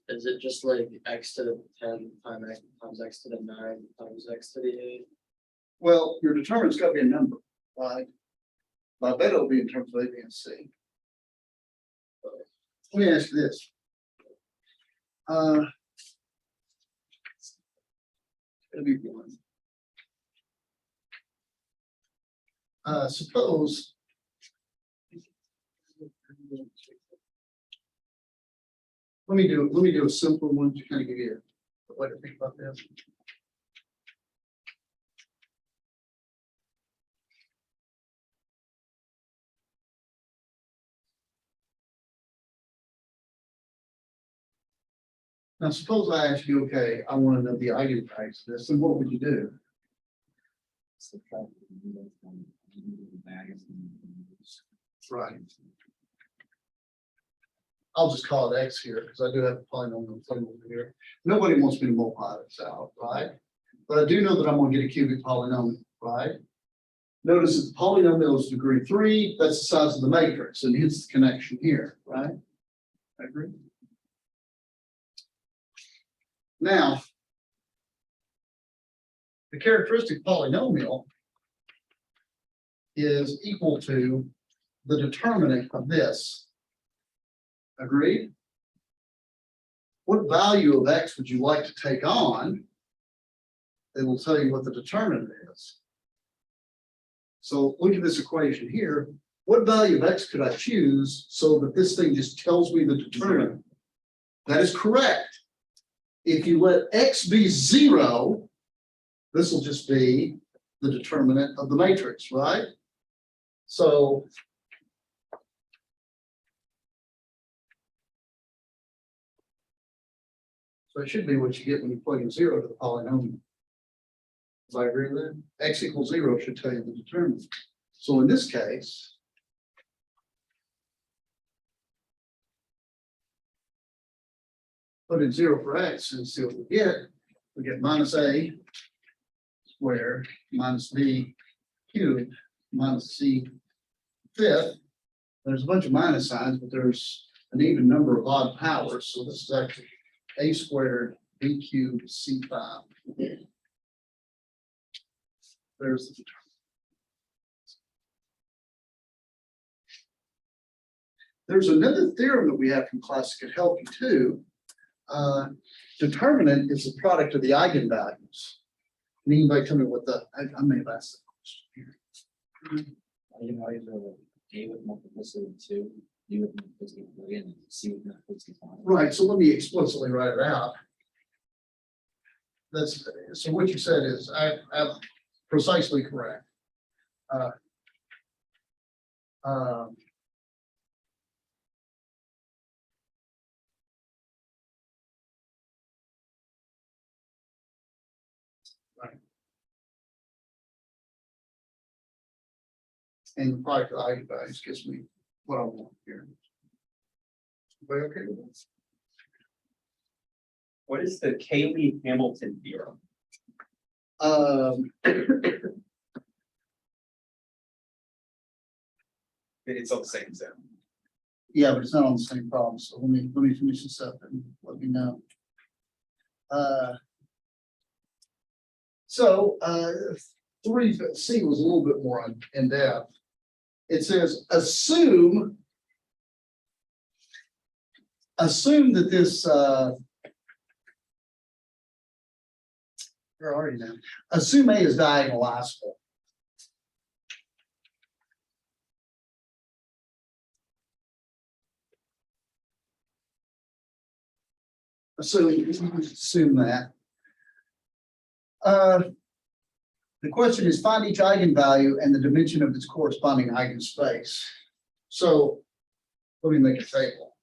Is it just like x to the 10 times x to the 9 times x to the 8? Well, your determinant's got to be a number, right? I bet it'll be in terms of A, B, and C. Let me ask you this. It'll be one. Suppose. Let me do a simple one to kind of give you a way to think about this. Now, suppose I ask you, okay, I want to know the eigenvalues of this, then what would you do? Right. I'll just call it X here, because I do have a polynomial thing over here. Nobody wants me to multiply this out, right? But I do know that I'm gonna get a cubic polynomial, right? Notice that the polynomial is degree 3, that's the size of the matrix, and hence the connection here, right? I agree. Now, the characteristic polynomial is equal to the determinant of this. Agreed? What value of X would you like to take on? They will tell you what the determinant is. So look at this equation here. What value of X could I choose so that this thing just tells me the determinant? That is correct. If you let X be 0, this will just be the determinant of the matrix, right? So it should be what you get when you plug in 0 to the polynomial. Do I agree with that? X equals 0 should tell you the determinant. So in this case, put in 0 for X and see what we get. We get minus A squared minus B cubed minus C fifth. There's a bunch of minus signs, but there's an even number of odd powers. So this is actually A squared B cubed C5. There's the determinant. There's another theorem that we have from class that could help you too. Determinant is the product of the eigenvalues. Can anybody tell me what I may have asked that question here. Eigenvalues are like A with multiplicity of 2, B with multiplicity of 3, and C with multiplicity of 5. Right, so let me explicitly write it out. That's, so what you said is, I'm precisely correct. Right. And the product of eigenvalues gives me what I want here. Everybody okay with this? What is the Cayley-Hamilton theorem? It's all the same thing. Yeah, but it's not on the same problem, so let me finish this up and let me know. So 3C was a little bit more in depth. It says, assume that this, where are you now? Assume A is diagonalizable. Assume that. The question is find each eigenvalue and the dimension of its corresponding eigenspace. So let me make a table.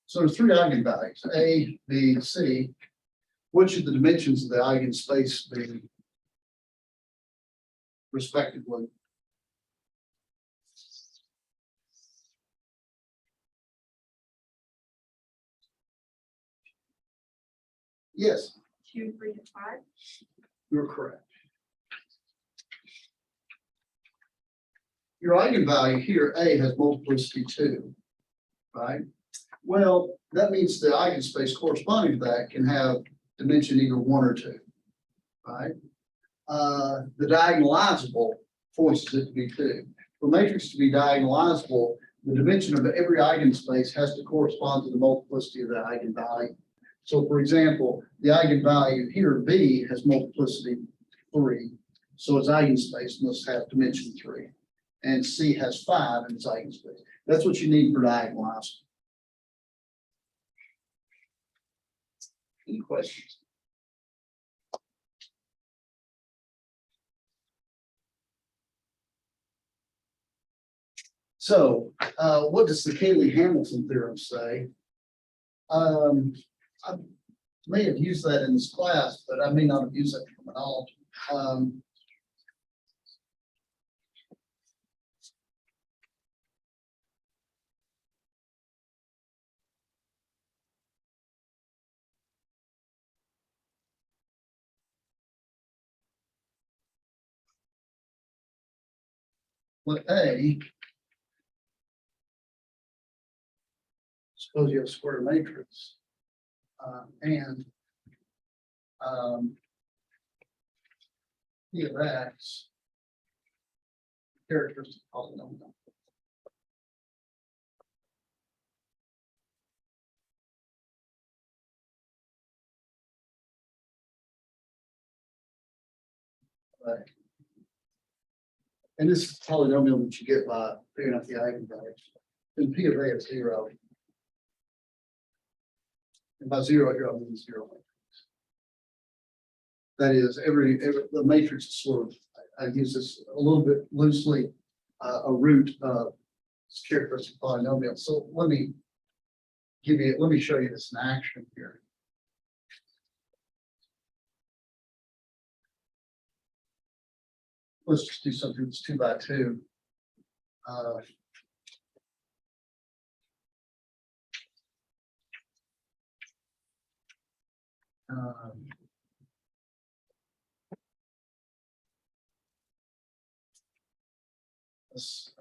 So there's 3 eigenvalues, A, B, C. What should the dimensions of the eigenspace be, respectively? Yes, 2, 3, and 5. you're correct. Your eigenvalue here, A, has multiplicity 2, right? Well, that means the eigenspace corresponding to that can have dimension either 1 or 2, right? The diagonalizable forces it to be 2. For matrix to be diagonalizable, the dimension of every eigenspace has to correspond to the multiplicity of the eigenvalue. So for example, the eigenvalue here, B, has multiplicity 3. So its eigenspace must have dimension 3. And C has 5 in its eigenspace. That's what you need for diagonalizable. Any questions? So, what does the Cayley-Hamilton theorem say? I may have used that in this class, but I may not have used that terminology. Let A, suppose you have a square matrix, and P of X characteristic polynomial. Right. And this is polynomial that you get by figuring out the eigenvalues. And P of A is 0. And by 0 here, I mean 0. That is, the matrix is sort of, I use this a little bit loosely, a root of this characteristic polynomial. So let me show you this in action here. Let's just do something that's 2 by 2. Let's-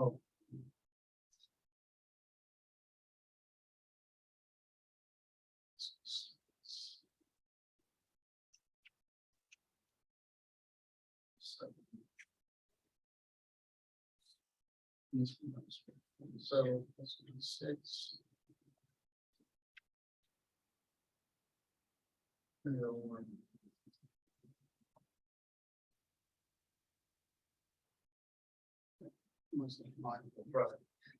Oh. So let's do 6. Right.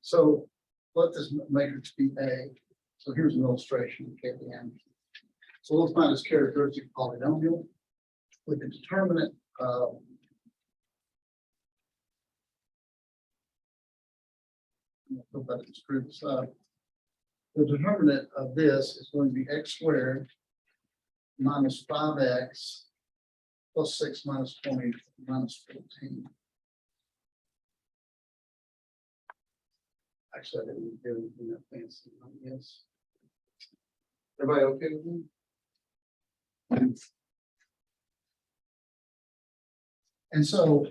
So let this matrix be A. So here's an illustration of Cayley-Hamilton. So let's find this characteristic polynomial. We can determine it. Go back and screw this up. The determinant of this is going to be x squared minus 5x plus 6 minus 20 minus 14. Actually, I didn't do anything that fancy. Yes. Everybody okay with me? And so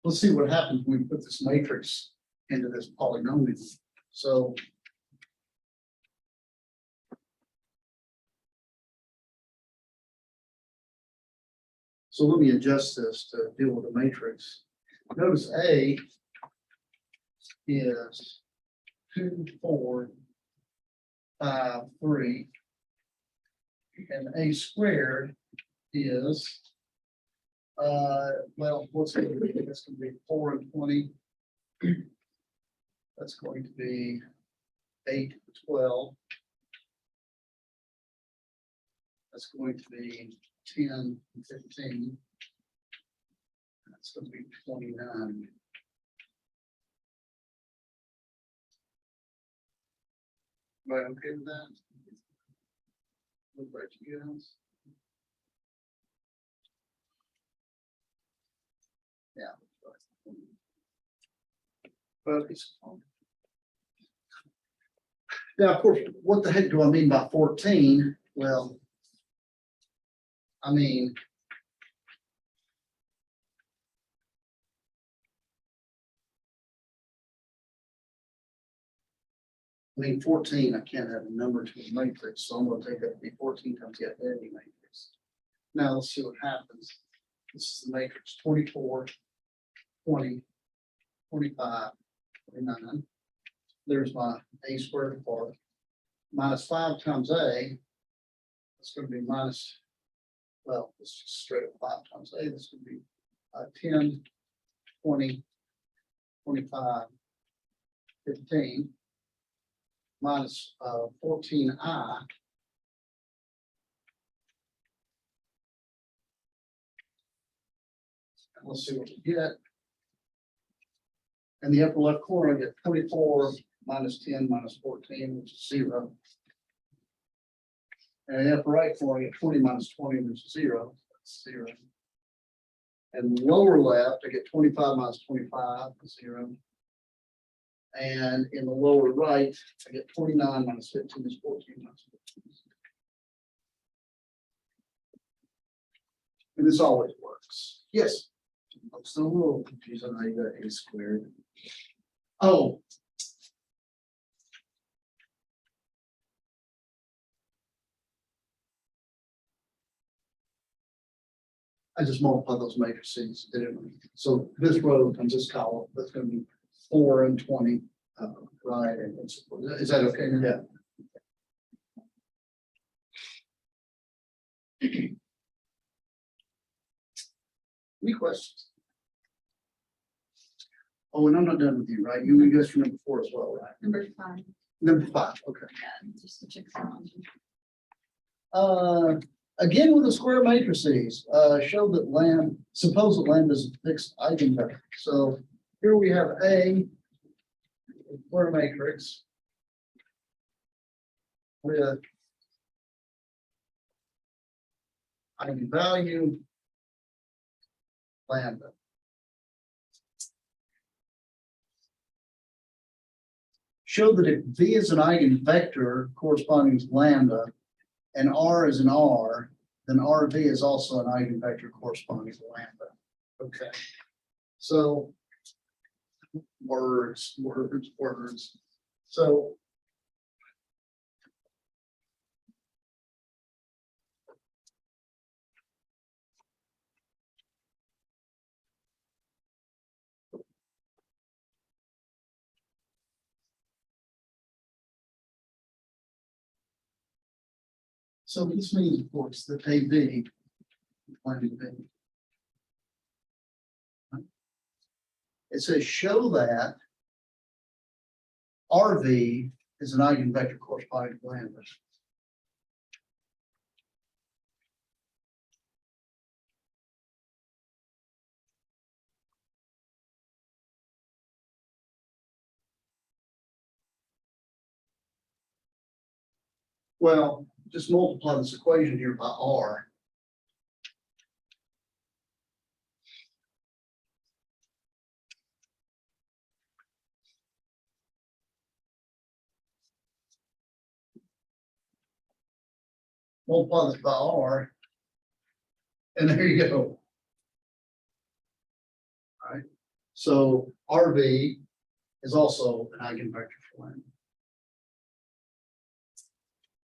let's see what happens when we put this matrix into this polynomial. So let me adjust this to deal with the matrix. Notice A is 2, 4, 5, 3. And A squared is, well, what's it going to be? That's going to be 4 and 20. That's going to be 8, 12. That's going to be 10 and 15. That's going to be 29. Right, okay with that? Look right to you guys. Yeah. But it's now, of course, what the heck do I mean by 14? Well, I mean, I mean, 14, I can't have a number to a matrix, so I'm gonna take that to be 14 times the identity matrix. Now, let's see what happens. This is the matrix 24, 20, 25, 29. There's my a squared part. Minus 5 times a. It's gonna be minus, well, it's just straight up 5 times a. This would be 10, 20, 25, 15. Minus 14i. And let's see what we get. In the upper left corner, I get 24 minus 10 minus 14, which is 0. And in the upper right corner, I get 20 minus 20, which is 0. That's 0. And lower left, I get 25 minus 25, 0. And in the lower right, I get 29 minus 15 is 14 minus 15. And this always works. Yes. I'm still a little confused on how you got a squared. Oh. I just multiply those matrices. So this row comes this column, that's gonna be 4 and 20, right? And so forth. Is that okay? Yeah. Any questions? Oh, and I'm not done with you, right? You guys from number 4 as well, right? Number 5, Number 5, okay. yeah, just to check some. Again, with the square matrices, show that suppose that lambda is a fixed eigenvector. So here we have a square matrix with eigenvalue lambda. Show that if V is an eigenvector corresponding to lambda and R is an R, then RV is also an eigenvector corresponding to lambda. Okay. So words. So this means, of course, that AB it says show that RV is an eigenvector corresponding to lambda. Well, just multiply this equation here by R. Multiply this by R. And there you go. All right. So RV is also an eigenvector for lambda.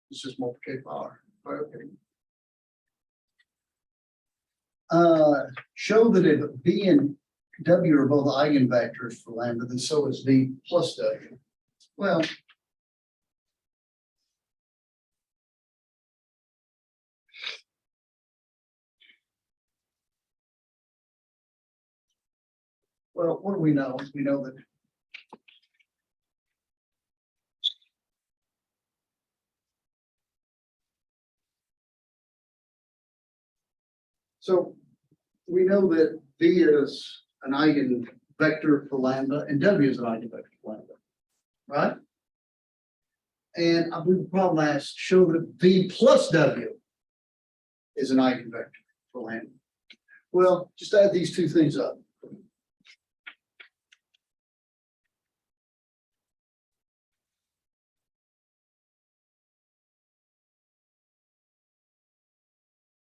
It's just multiply by R. Okay. Show that if V and W are both eigenvectors for lambda, then so is V plus W. Well, what do we know? We know that we know that V is an eigenvector for lambda and W is an eigenvector for lambda, right? And I believe the problem asks show that V plus W is an eigenvector for lambda. Well, just add these two things up.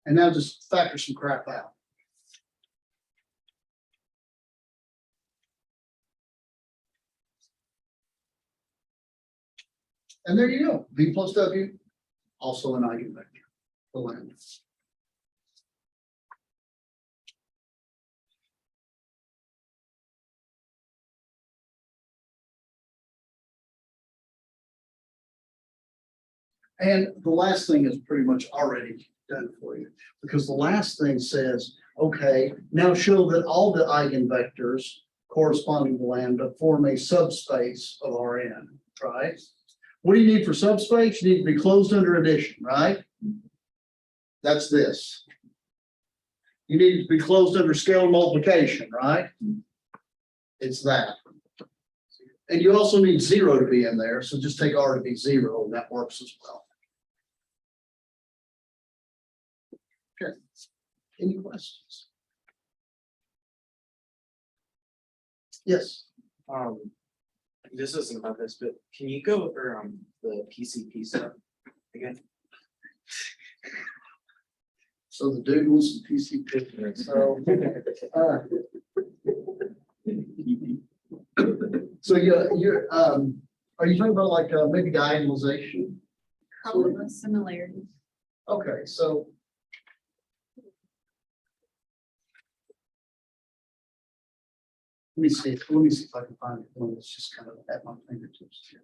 And now just factor some crap out. And there you go, V plus W, also an eigenvector. The lambda. And the last thing is pretty much already done for you, because the last thing says, okay, now show that all the eigenvectors corresponding to lambda form a subspace of Rn, right? What do you need for subspace? You need to be closed under addition, right? That's this. You need to be closed under scalar multiplication, right? It's that. And you also need 0 to be in there, so just take R to be 0, and that works as well. Okay. Any questions? Yes. This isn't about this, but can you go over the PCP stuff again? So the dude wants some PC picture, so. So you're, are you talking about like, maybe diagonalization? Couple of similarities. Okay, so. Let me see if I can find one that's just kind of at my fingertips here.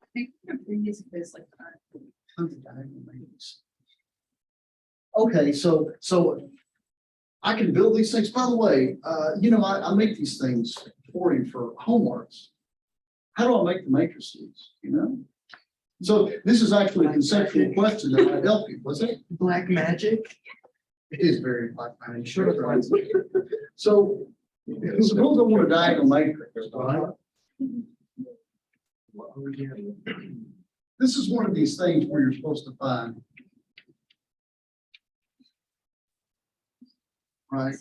I think the previous quiz like that. Okay, so I can build these things. By the way, you know, I make these things for you for homeworks. How do I make the matrices, you know? So this is actually a conceptual question that might help you, was it? Black magic? It is very black magic. Sure. So suppose I want a diagonal matrix, right? This is one of these things where you're supposed to find. Right?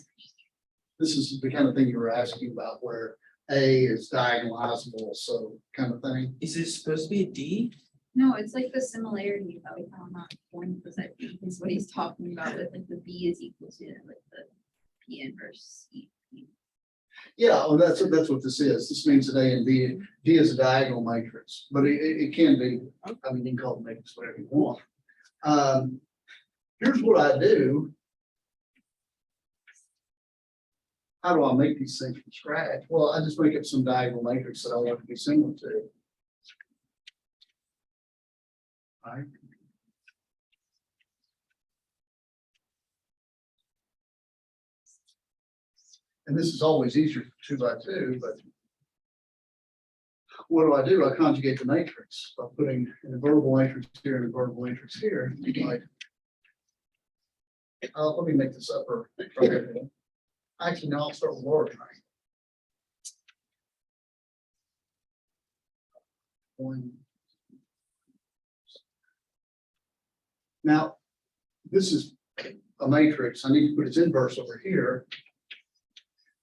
This is the kind of thing you were asking about where A is diagonalizable, so kind of thing. Is it supposed to be a D? No, it's like the similarity that we found on one percent is what he's talking about with like the B is equal to like the P inverse E. Yeah, well, that's what this is. This means that A and D is a diagonal matrix, but it can be, I mean, you can call it matrix whatever you want. Here's what I do. How do I make these things from scratch? Well, I just make up some diagonal matrix that I want to be similar to. Right. And this is always easier for 2 by 2, but what do? I conjugate the matrix by putting an invertible matrix here and an invertible matrix here. Like, let me make this upper. Actually, no, I'll start with lower triangle. 1. Now, this is a matrix. I need to put its inverse over here.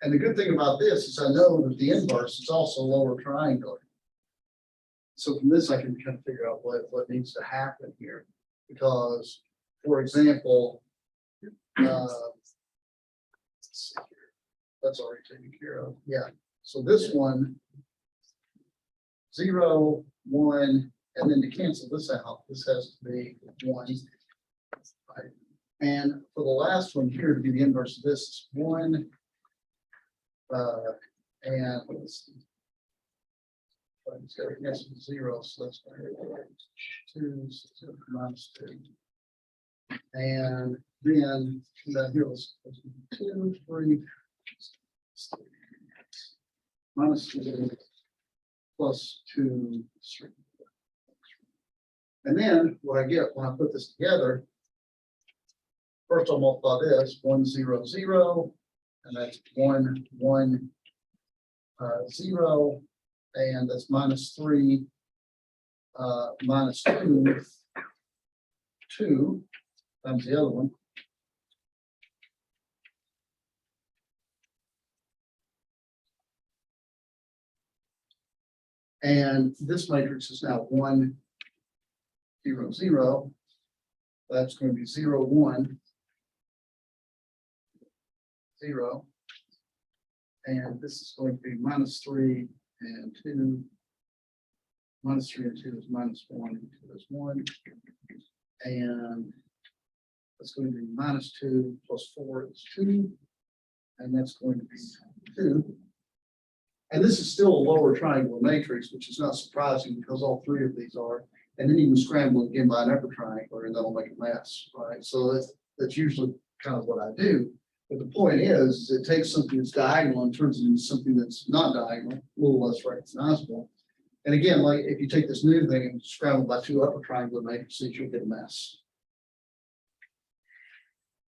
And the good thing about this is I know that the inverse is also lower triangular. So from this, I can kind of figure out what needs to happen here. Because, for example, that's already taken care of. Yeah. So this one, 0, 1, and then to cancel this out, this has to be 1. Right. And for the last one here, to be the inverse of this is 1. And let's see. It's got to cancel 0, so that's 2, so 0 minus 2. And then down here, let's 2, 3, minus 2 plus 2, 3. And then what I get when I put this together, first I'll multiply this 1, 0, 0, and that's 1, 1, 0, and that's minus 3, minus 2, 2 times the other one. And this matrix is now 1, 0, 0. That's going to be 0, 1, 0. And this is going to be -3 and 2. -3 and 2 is -1 and 2 is 1. And that's going to be -2 plus 4 is 2. And that's going to be 2. And this is still a lower triangular matrix, which is not surprising because all three of these are. And then you can scramble it again by an upper triangular and that'll make a mess, right? So that's usually kind of what I do. But the point is, it takes something that's diagonal and turns it into something that's not diagonal, a little less recognizable. And again, like if you take this new thing and scramble by two upper triangular matrices, you'll get a mess.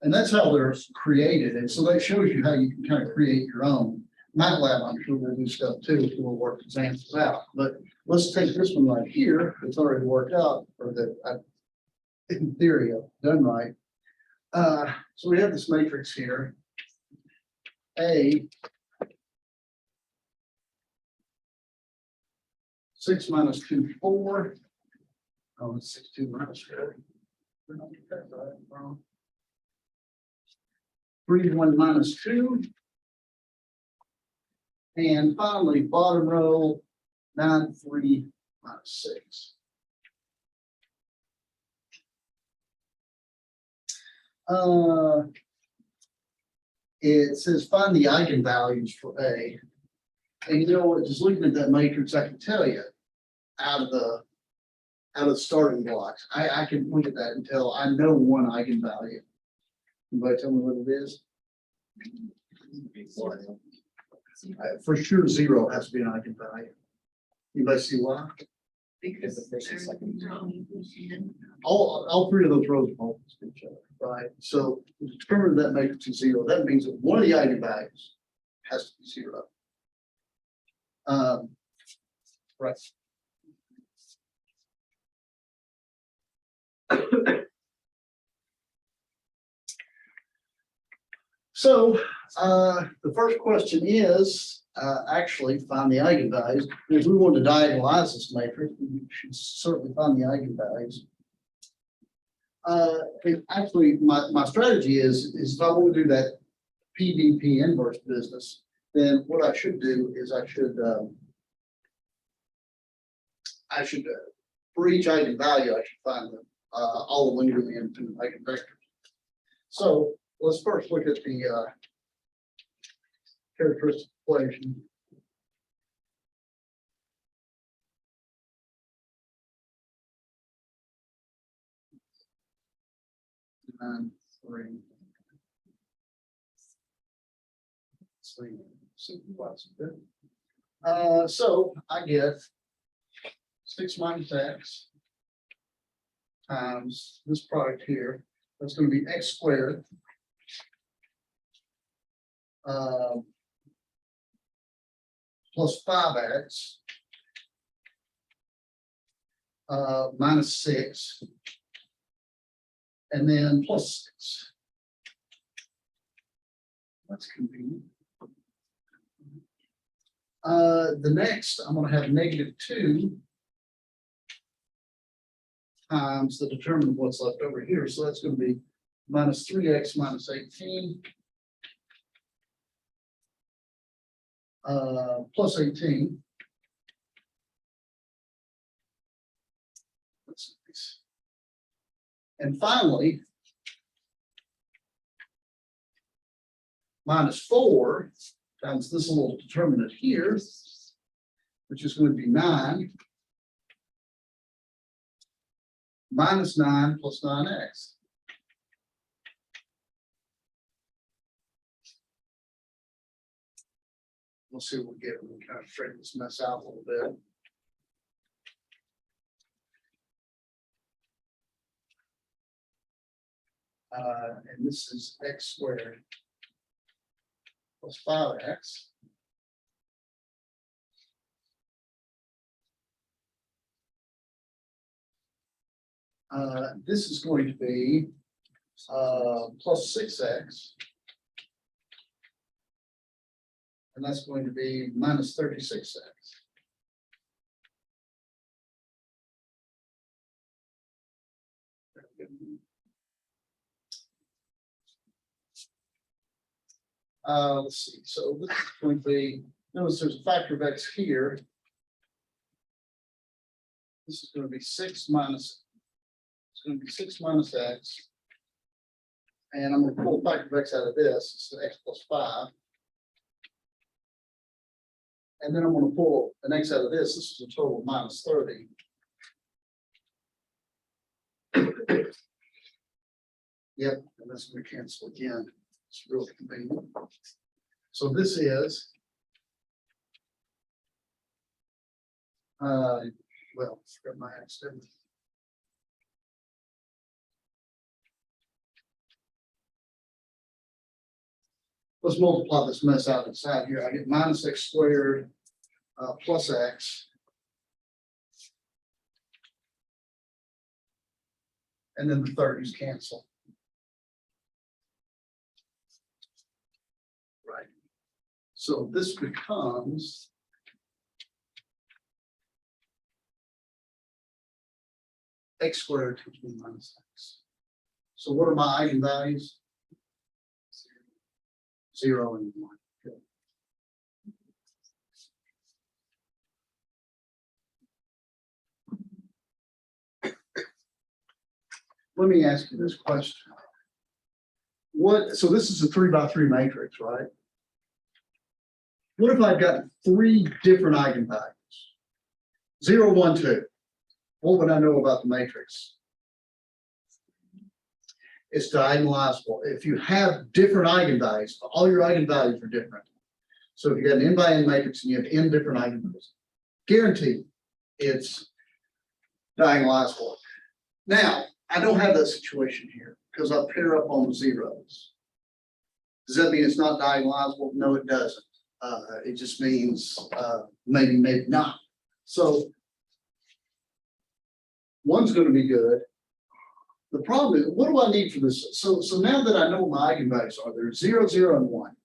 And that's how they're created. And so that shows you how you can kind of create your own. MATLAB, I'm sure we'll do stuff too, we'll work examples out. But let's take this one right here. It's already worked out, or that I, in theory, I've done right. So we have this matrix here. A 6 minus 2, 4. Oh, it's 6, 2 minus 4. 3, 1 minus 2. And finally, bottom row, 9, 3 minus 6. It says find the eigenvalues for A. And you know what, just looking at that matrix, I can tell you out of the starting blocks, I can look at that and tell I know one eigenvalue. Anybody tell me what it is? For sure, 0 has to be an eigenvalue. Anybody see why? Because The first and second. All three of those rows are multiples of each other, right? So to determine that matrix is 0, that means that one of the eigenvalues has to be 0. Right. So the first question is actually find the eigenvalues. If we want to diagonalize this matrix, we should certainly find the eigenvalues. Actually, my strategy is if I want to do that PDP inverse business, then what I should do is I should for each eigenvalue, I should find them all linearly independent eigenvectors. So let's first look at the characteristic equation. And 3. So I get 6 minus x times this product here. That's going to be x squared plus 5x minus 6, and then plus 6. That's convenient. The next, I'm going to have -2 times the determinant of what's left over here. So that's going to be minus 3x minus 18 plus 18. And finally, minus 4 times this little determinant here, which is going to be 9 minus 9 plus 9x. We'll see what we get when we kind of straighten this mess out a little bit. And this is x squared plus 5x. This is going to be plus 6x. And that's going to be minus 36x. Let's see, so this is going to be, notice there's a factor of x here. This is going to be 6 minus, it's going to be 6 minus x. And I'm going to pull a factor of x out of this, so x plus 5. And then I'm going to pull an x out of this. This is a total of minus 30. Yep, and that's going to cancel again. It's really convenient. So this is, well, forgot my x, didn't I? Let's multiply this mess out inside here. I get minus x squared plus x. And then the 30s cancel. Right. So this becomes x squared gives me minus x. So what are my eigenvalues? 0 and 1. Good. Let me ask you this question. So this is a 3 by 3 matrix, right? What if I've got 3 different eigenvalues? 0, 1, 2. What would I know about the matrix? It's diagonalizable. If you have different eigenvalues, all your eigenvalues are different. So if you got an n by n matrix and you have n different eigenvalues, guaranteed it's diagonalizable. Now, I don't have that situation here because I pair up on the zeros. Does that mean it's not diagonalizable? No, it doesn't. It just means maybe, maybe not. So one's going to be good. The problem is, what do I need for this? So now that I know what my eigenvalues are, they're 0, 0, and 1.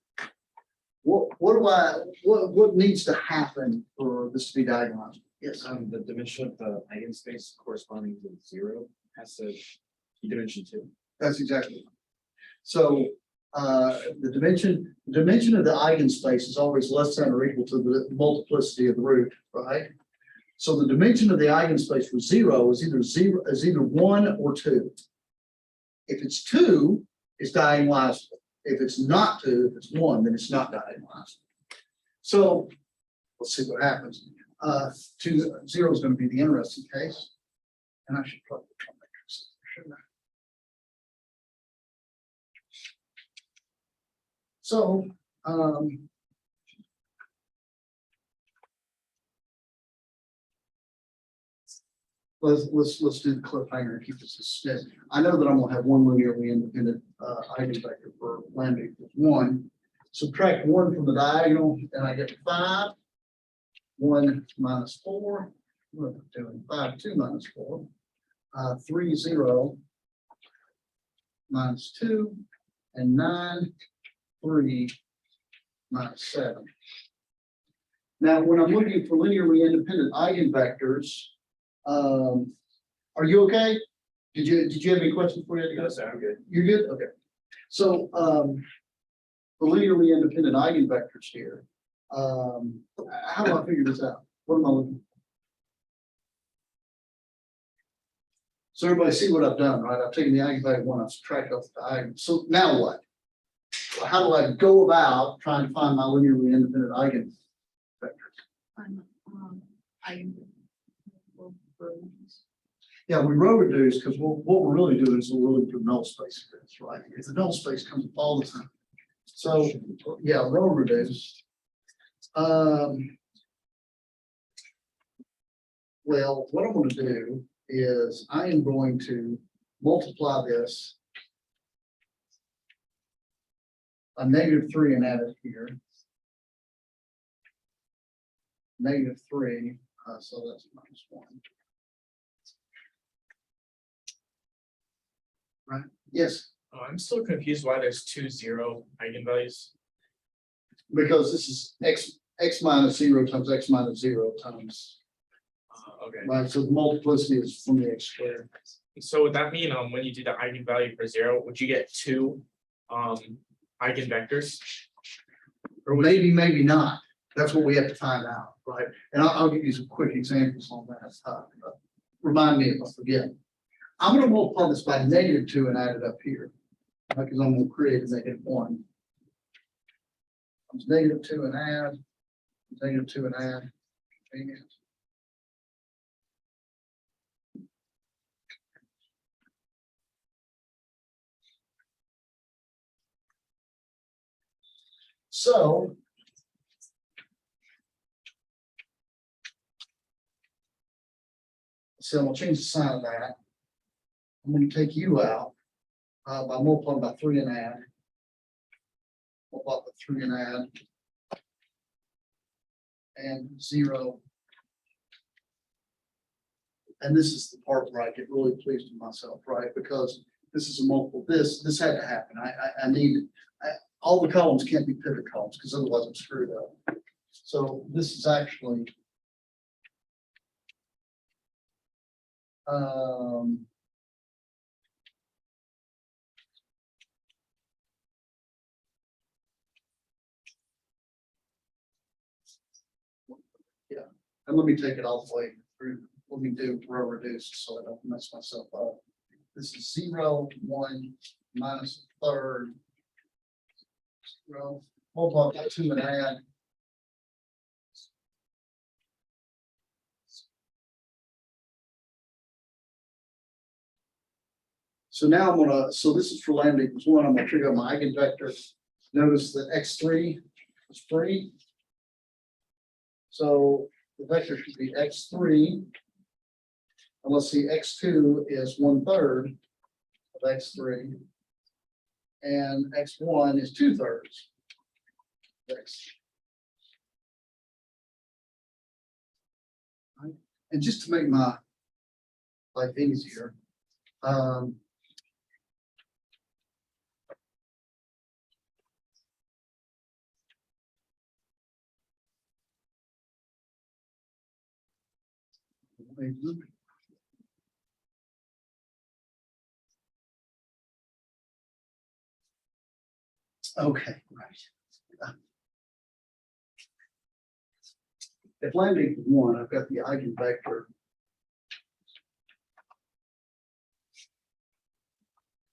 What needs to happen for this to be diagonalizable? Yes. The dimension of the eigenspace corresponding to 0 has to be dimension 2. That's exactly right. So the dimension of the eigenspace is always less than or equal to the multiplicity of the root, right? So the dimension of the eigenspace for 0 is either 1 or 2. If it's 2, it's diagonalizable. If it's not 2, if it's 1, then it's not diagonalizable. So let's see what happens. 0 is going to be the interesting case. And I should probably try to make this, shouldn't I? So, let's do the cliffhanger and keep this suspense. I know that I'm gonna have one linearly independent eigenvector for lambda equals 1. Subtract 1 from the diagonal, and I get 5. 1 minus 4. What am I doing? 5, 2 minus 4. 3, 0 minus 2, and 9, 3 minus 7. Now, when I'm looking for linearly independent eigenvectors, are you okay? Did you have any questions for you? Yes, I'm good. You're good? Okay. So the linearly independent eigenvectors here. How do I figure this out? What am I looking for? So everybody see what I've done, right? I've taken the eigenvalue of 1, I've subtracted off the eigen. So now what? How do I go about trying to find my linearly independent eigenvectors? Yeah, we row reduce because what we're really doing is we're looking for null space for this, right? If the null space comes up all the time. So yeah, row reduce. Well, what I'm going to do is I am going to multiply this a -3 and add it here. -3, so that's -1. Right? Yes, Oh, I'm still confused why there's 2 0 eigenvalues. because this is x minus 0 times x minus 0 times, Okay, right? So the multiplicity is from the x squared. so would that mean when you do the eigenvalue for 0, would you get 2 eigenvectors? Or maybe, maybe not. That's what we have to find out, right? And I'll give you some quick examples on that. Remind me if I forget. I'm gonna multiply this by -2 and add it up here. Because I'm gonna create a -1. It's -2 and add, -2 and add. And so I'm gonna change the sign of that. I'm gonna take you out by multiplying by 3 and add. Multiply by 3 and add. And 0. And this is the part where I get really pleased with myself, right? Because this is a multiple, this had to happen. I need, all the columns can't be pivot columns because otherwise I'm screwed up. So this is actually yeah, and let me take it all the way through. Let me do row reduce so I don't mess myself up. This is 0, 1, minus a third. 0, multiply by 2 and add. So now I'm gonna, so this is for lambda equals 1. I'm gonna trigger my eigenvector. Notice that x3 is free. So the vector should be x3. And let's see, x2 is 1/3 of x3. And x1 is 2/3 of x. Right? And just to make my life easier, okay, right. If lambda equals 1, I've got the eigenvector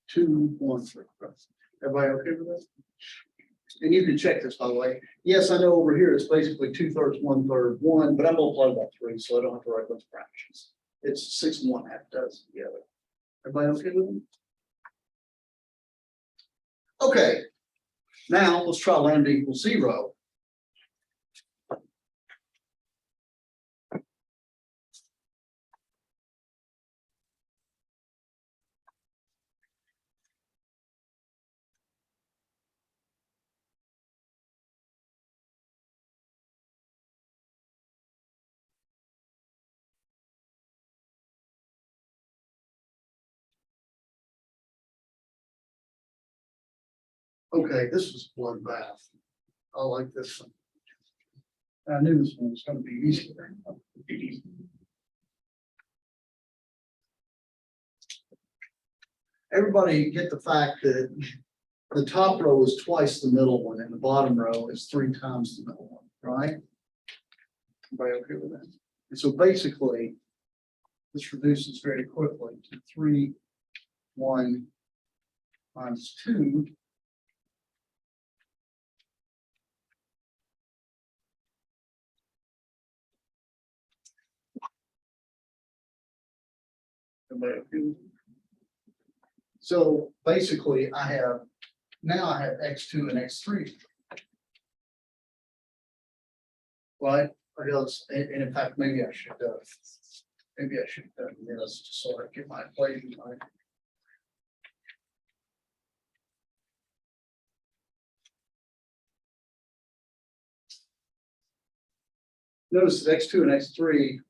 2, 1, 3. Everybody okay with that? And you can check this, by the way. Yes, I know over here it's basically 2/3, 1/3, 1, but I'm multiplying by 3, so I don't have to write those fractions. It's 6 and 1/2 dozen together. Everybody okay with it? Okay. Now let's try lambda equals 0. Okay, this was bloodbath. I like this one. I knew this one was going to be easier. Everybody get the fact that the top row is twice the middle one and the bottom row is 3 times the middle one, right? Everybody okay with that? And so basically, this reduces very quickly to 3, 1 minus 2. Everybody okay with that? So basically, I have x2 and x3. Right? Because, and in fact, maybe I should this just so I get my equation right. Notice that x2 and x3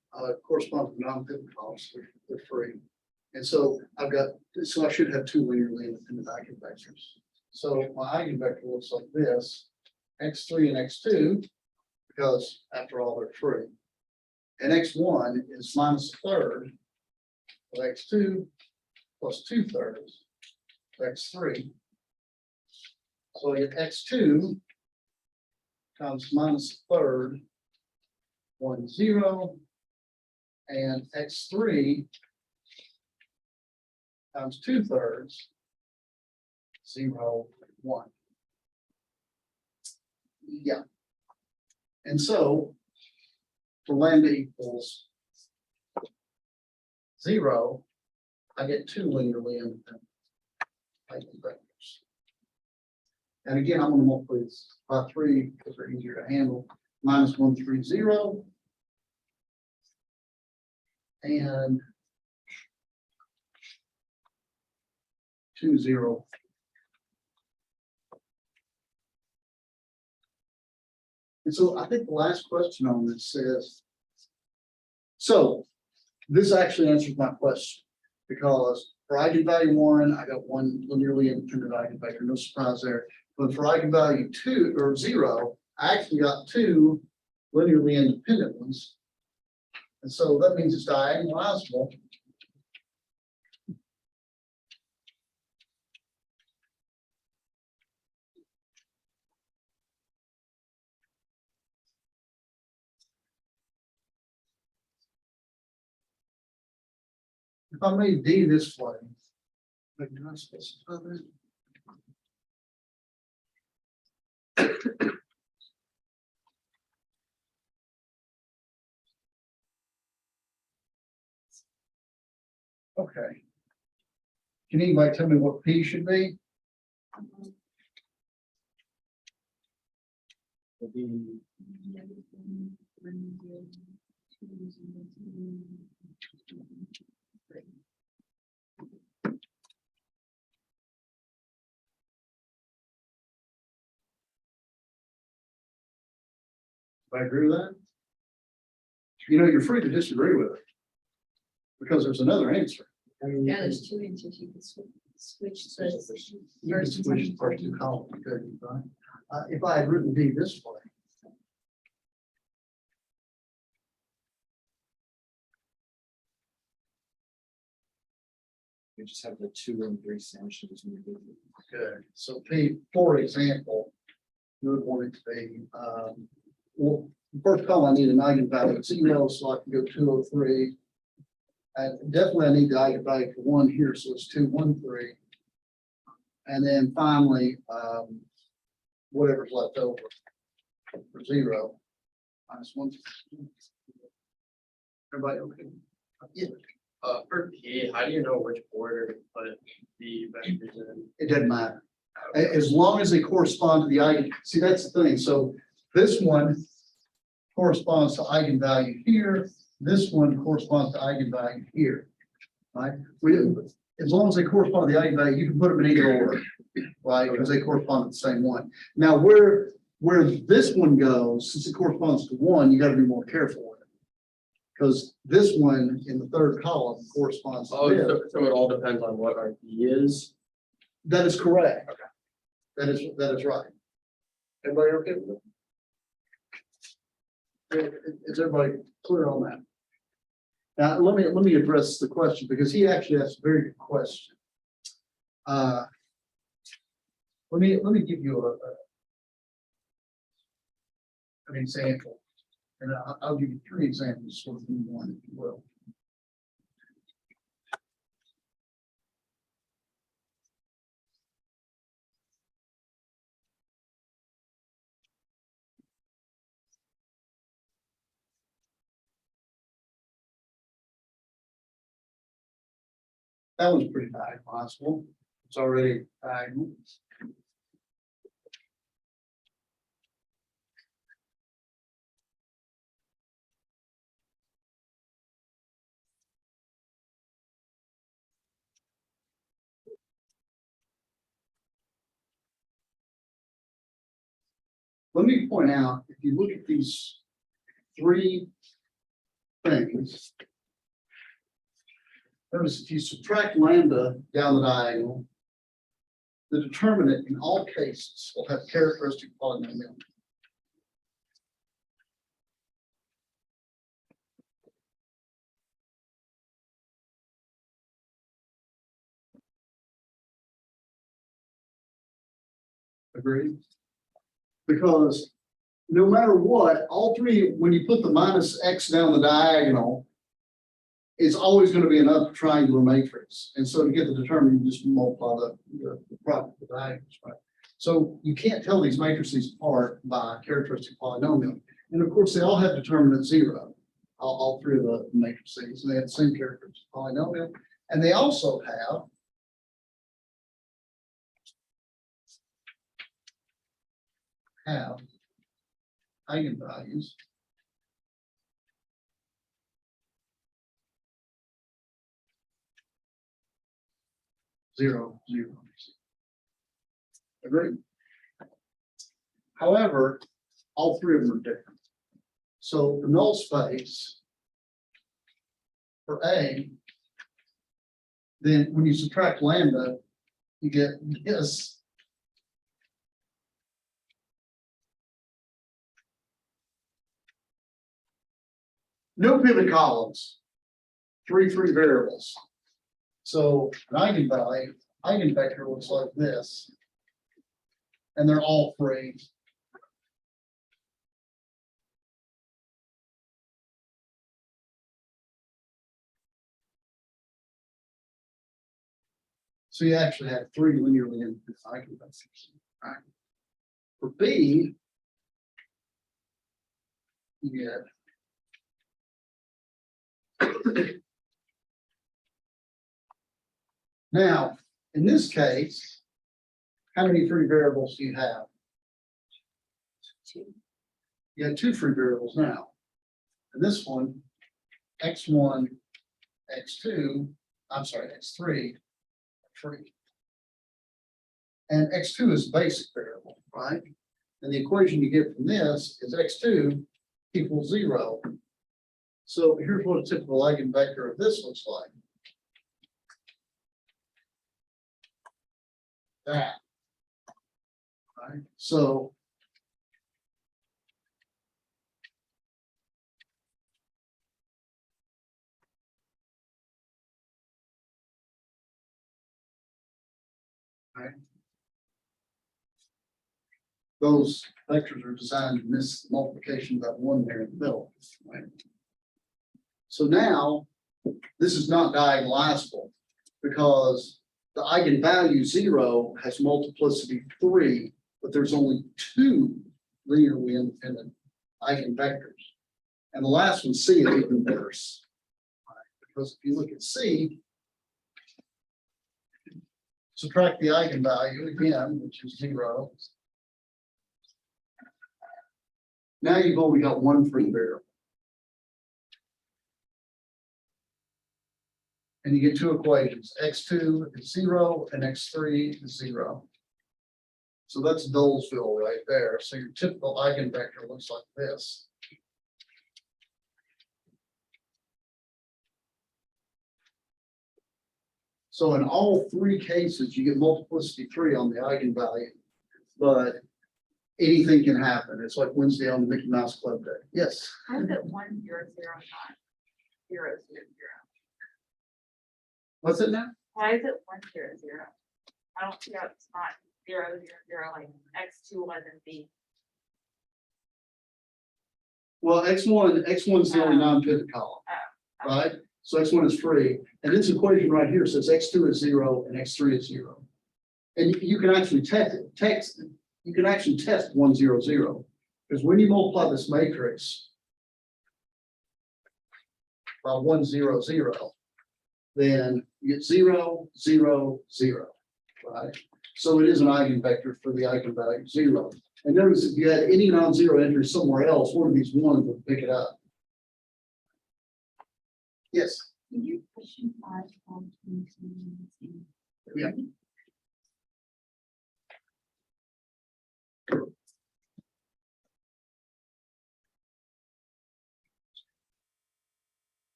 correspond to non-pivot columns. They're free. And so I should have 2 linearly independent eigenvectors. So my eigenvector looks like this, x3 and x2, because after all, they're free. And x1 is minus a third of x2 plus 2/3 of x3. So I get x2 times minus a third, 1, 0, and x3 times 2/3, 0, 1. Yeah. And so for lambda equals 0, I get 2 linearly independent eigenvectors. And again, I'm going to multiply this by 3 because they're easier to handle. Minus 1, 3, 0. And 2, 0. And so I think the last question on this says, so this actually answers my question, because for eigenvalue 1, I got 1 linearly independent eigenvector, no surprise there. But for eigenvalue 2 or 0, I actually got 2 linearly independent ones. And so that means it's diagonalizable. If I made D this way, like, do I specify that? Okay. Can anybody tell me what P should be? I agree with that. You know, you're free to disagree with it, because there's another answer. Yeah, there's 2 answers. You can switch the You can first and switch second. the first 2 columns, couldn't you, right? If I had written D this way, You just have the 2 and 3 sandwiches. good. So P, for example, you would want it to be, well, first column, I need an eigenvalue of 0, so I can go 203. And definitely I need the eigenvalue for 1 here, so it's 213. And then finally, whatever's left over for 0 minus 1. Everybody okay? Yeah, For P, how do you know which order to put the vectors in? it doesn't matter. As long as they correspond to the eigen, see, that's the thing. So this one corresponds to eigenvalue here. This one corresponds to eigenvalue here. Right? As long as they correspond to the eigenvalue, you can put them in either order, right? Because they correspond to the same one. Now, where this one goes, since it corresponds to 1, you got to be more careful with it. Because this one in the third column corresponds to Oh, this. so it all depends on what our D is. That is correct. That is right. Everybody okay with it? Is everybody clear on that? Now, let me address the question, because he actually asked a very good question. Let me give you an example, and I'll give you 3 examples, sort of in one, if you will. That one's pretty diagonal. It's already diagonal. Let me point out, if you look at these 3 things, notice if you subtract lambda down the diagonal, the determinant in all cases will have characteristic polynomial. Agreed? Because no matter what, all three, when you put the minus X down the diagonal, it's always gonna be another triangular matrix. And so to get the determinant, you just multiply the product of the diagonals, right? So you can't tell these matrices apart by characteristic polynomial. And of course, they all have determinant 0. All three of the matrices, and they have the same characteristic polynomial. And they also have eigenvalues. Zero, zero. Agreed. However, all three of them are different. So the null space for A, then when you subtract lambda, you get this. No pivot columns, three free variables. So an eigenvalue, eigenvector looks like this. And they're all free. So you actually have three linearly independent eigenvectors. All right. For B, you get now, in this case, how many free variables do you have? You have two free variables now. And this one, x1, x2, I'm sorry, x3, free. And x2 is basic variable, right? And the equation you get from this is x2 equals 0. So here's what a typical eigenvector of this looks like. That. Right? So right. Those vectors are designed to miss multiplication by one there in the middle. Right? So now this is not diagonalizable because the eigenvalue 0 has multiplicity 3, but there's only 2 linearly independent eigenvectors. And the last one, C, is even worse. Right? Because if you look at C, subtract the eigenvalue again, which is 0. Now you've only got one free variable. And you get two equations, x2 is 0 and x3 is 0. So that's Dolesville right there. So your typical eigenvector looks like this. So in all three cases, you get multiplicity 3 on the eigenvalue, but anything can happen. It's like Wednesday on the Mickey Mouse Club Day. Yes. How is it 1 0 0 not 0 0 0? What's it now? Why is it 1 0 0? I don't see how it's not 0 0 0 like x2 wasn't B. Well, x1 is the only non-pivot column, right? So x1 is free. And this equation right here says x2 is 0 and x3 is 0. And you can actually test 1 0 0. Because when you multiply this matrix by 1 0 0, then you get 0 0 0, right? So it is an eigenvector for the eigenvalue 0. And notice if you had any non-zero entry somewhere else, one of these ones would pick it up. Yes. Can you question 5 Yeah.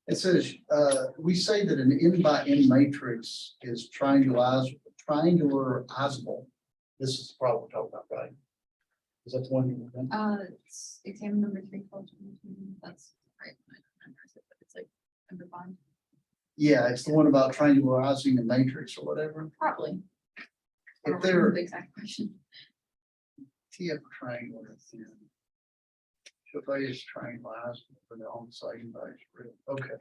It says, we say that an n by n matrix is triangularizable. This is the problem we're talking about, right? Is that the one you were It's exam number 3 called. That's right. I don't remember it, but it's like number 5. Yeah, it's the one about triangularizing a matrix or whatever. Probably. I If don't they're remember the exact question. TF triangular, then. So if I use triangularize for the on side values, okay.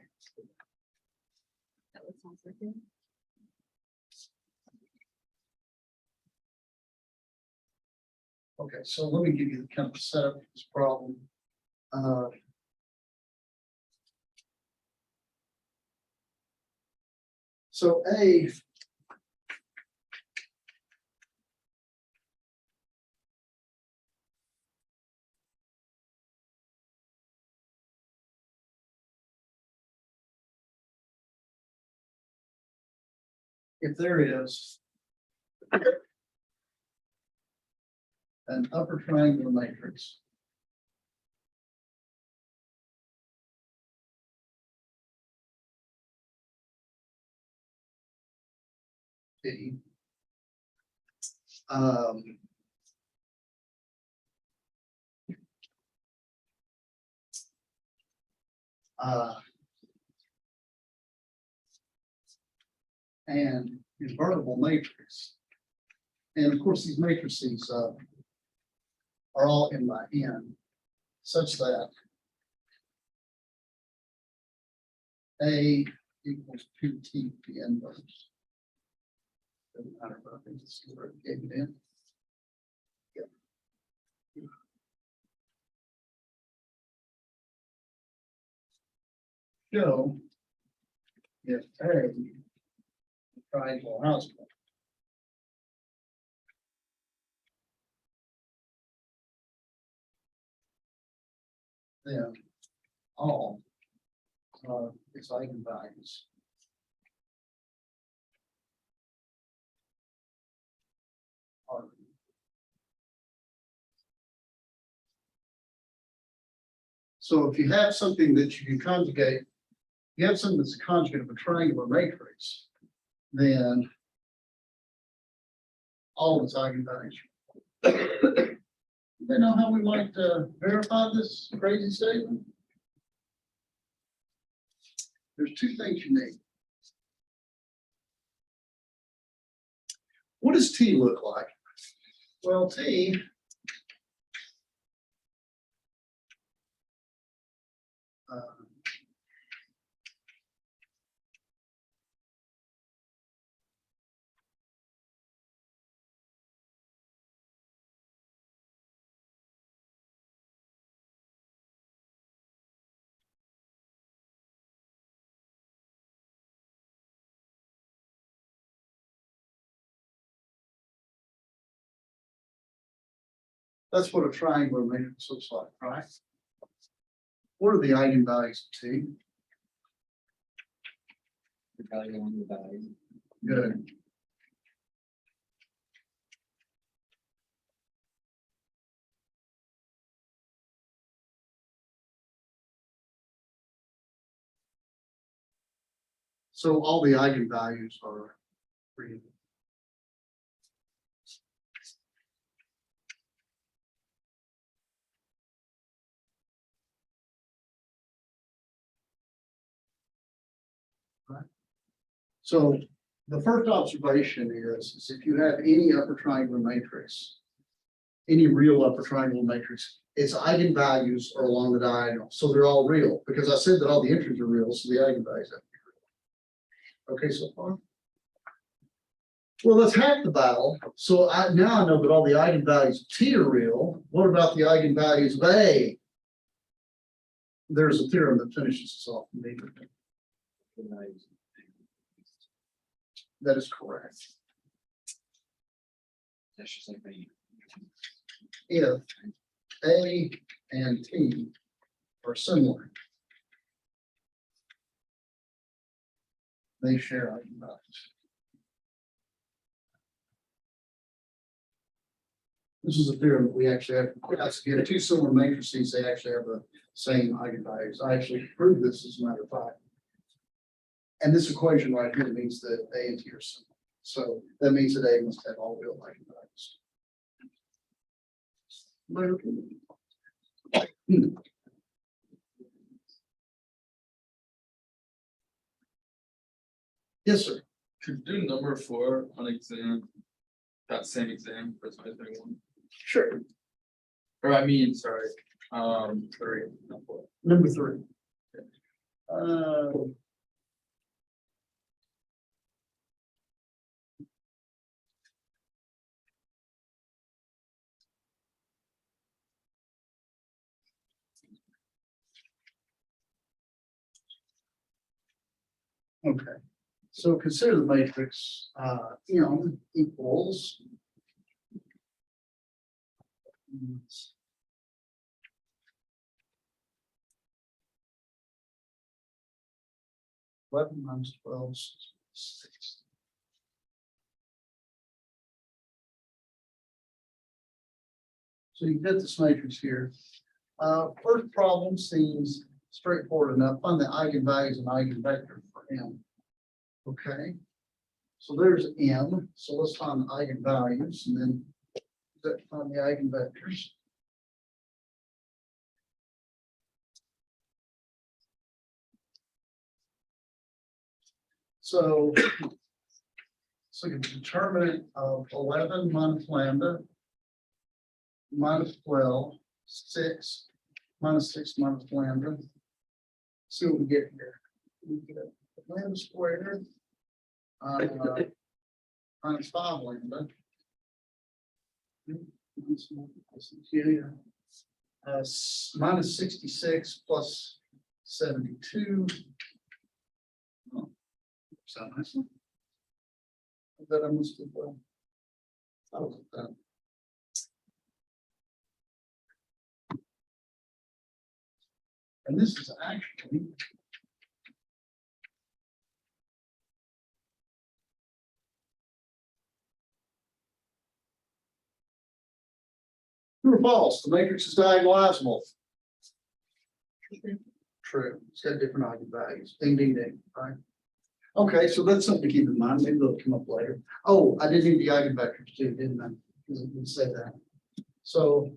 That would sound like it. Okay, so let me give you the kind of setup of this problem. So A. If there is an upper triangular matrix P, and invertible matrix. And of course, these matrices are all n by n, such that A equals 2T the inverse. Doesn't matter, but I think this is where it gave it in. Yep. Show if A triangle algebra then all its eigenvalues are. So if you have something that you can conjugate, you have something that's a conjugate of a triangular matrix, then all of its eigenvalues. You know how we might verify this crazy statement? There's two things you need. What does T look like? Well, T that's what a triangular matrix looks like, right? What are the eigenvalues of T? Good. So all the eigenvalues are real. Right. So the first observation is if you have any upper triangular matrix, any real upper triangular matrix, its eigenvalues are along the diagonal. So they're all real because I said that all the entries are real, so the eigenvalues have to be real. Okay, so far? Well, that's half the battle. So now I know that all the eigenvalues of T are real. What about the eigenvalues of A? There's a theorem that finishes this off immediately. That is correct. If A and T are similar, they share eigenvalues. This is a theorem that we actually have. If you have two similar matrices, they actually have the same eigenvalues. I actually proved this as a matter of fact. And this equation right here means that A and T are similar. So that means that A must have all real eigenvalues. Yes, sir. Could you do number 4 on exam? That same exam for 2021? Sure. Or I mean, sorry, 3, not 4. Number 3. Okay, so consider the matrix, M equals. 11 minus 12 is 6. So you get this matrix here. First problem seems straightforward enough. Find the eigenvalues and eigenvectors for M. Okay. So there's M. So let's find the eigenvalues and then find the eigenvectors. So the determinant of 11 minus lambda minus 12, 6 minus 6 minus lambda. See what we get here. We get lambda squared minus 5 lambda. Minus 66 plus 72. Oh, sound nice. That I must have thought of that. And this is actually true or false. The matrix is diagonalizable. True. It's got different eigenvalues. Ding, ding, ding. Right. Okay, so that's something to keep in mind. Maybe they'll come up later. Oh, I did need the eigenvectors too, didn't I? Because it didn't say that. So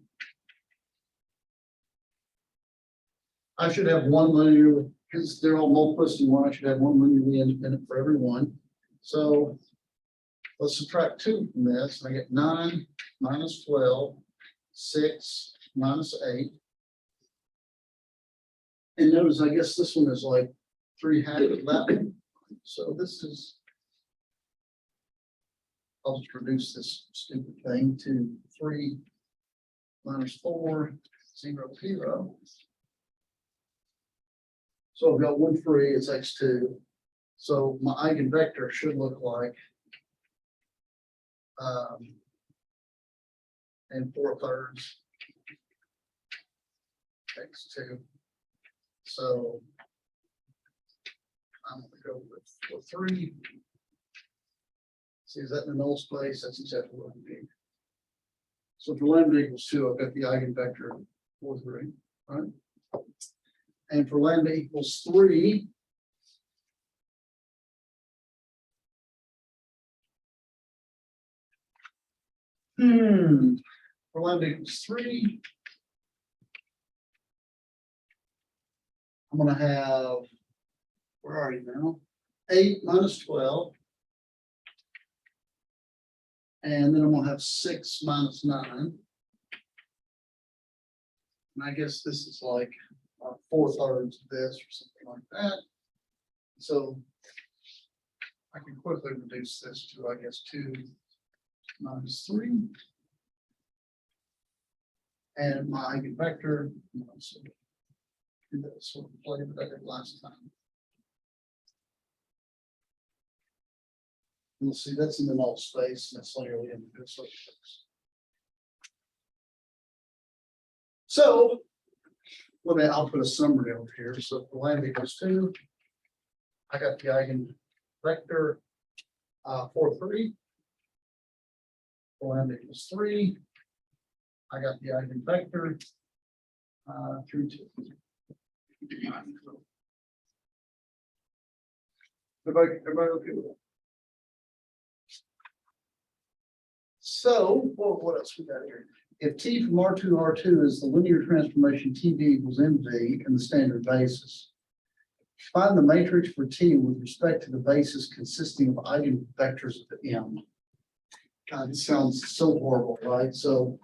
I should have one linear, because they're all multiplicity one, I should have one linearly independent for every one. So let's subtract 2 from this. I get 9 minus 12, 6 minus 8. And notice, I guess this one is like 3/2 of that one. So this is, I'll just reduce this stupid thing to 3 minus 4, 0, 0. So I've got 1 free, it's x2. So my eigenvector should look like and 4/3 x2. So I'm going to go with 3. See, is that in the null space? That's exactly what I need. So for lambda equals 2, I've got the eigenvector 4/3, right? And for lambda equals 3, for lambda equals 3, I'm going to have, where are you now? 8 minus 12. And then I'm going to have 6 minus 9. And I guess this is like 4/3 of this or something like that. So I can quickly reduce this to, I guess, 2 minus 3. And my eigenvector, so do that sort of play that I did last time. You'll see that's in the null space, and that's literally in the circle. So I'll put a summary over here. So for lambda equals 2, I got the eigenvector 4/3. For lambda equals 3, I got the eigenvector 3/2. Everybody okay with that? So, what else we got here? If T from R2 to R2 is the linear transformation TV equals MV in the standard basis, Find the matrix for T with respect to the basis consisting of eigenvectors of M. God, it sounds so horrible, right? So,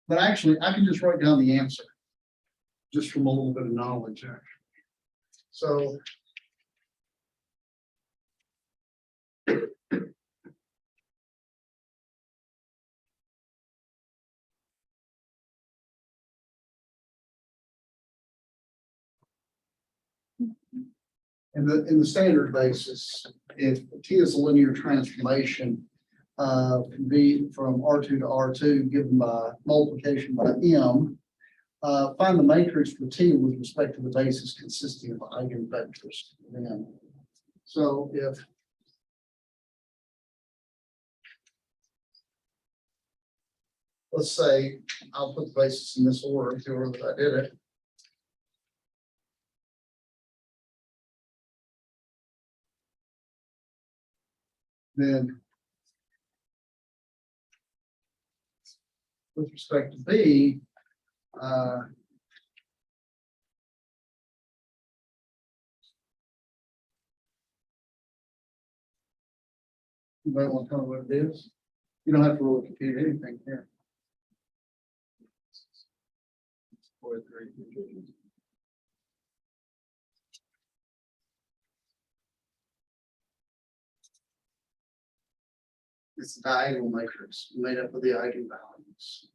but actually, I can just write down the answer. Just from a little bit of knowledge there. So. In the standard basis, if T is a linear transformation, be from R2 to R2 given by multiplication by M, find the matrix for T with respect to the basis consisting of eigenvectors. Then, so if let's say I'll put the basis in this order, the order that I did it. Then with respect to B, you might want to tell me what it is. You don't have to really compute anything here. 4, 3. It's a diagonal matrix made up of the eigenvalues.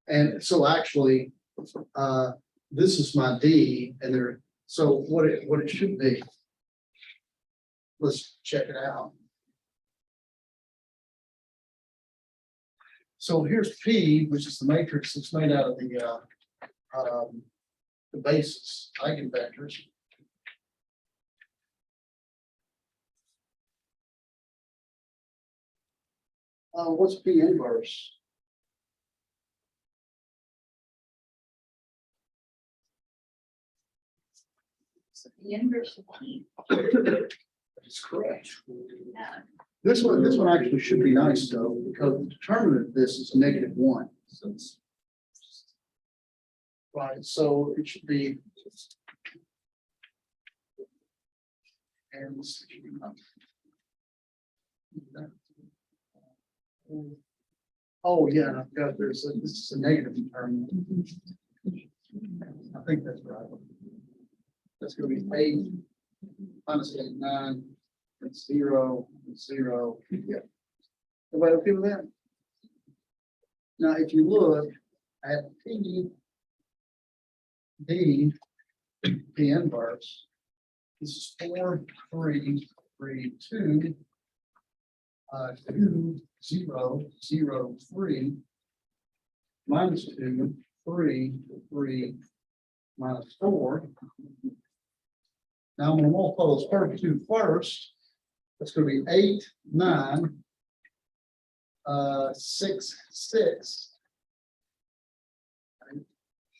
And so actually, this is my D, and there. So what it should be. Let's check it out. So here's P, which is the matrix that's made out of the basis eigenvectors. What's P inverse? So the inverse of T. That's correct. Yeah. This one actually should be nice though, because the determinant of this is -1. So it's right, so it should be. And this should be oh yeah, I've got this is a negative determinant. I think that's right. That's going to be 8 minus 8, 9. It's 0, 0. Yeah. Everybody okay with that? Now, if you look at P, D, P inverse, this is 4, 3, 3, 2, 2, 0, 0, 3, minus 2, 3, 3, minus 4. Now I'm going to multiply those first two first. That's going to be 8, 9, 6, 6.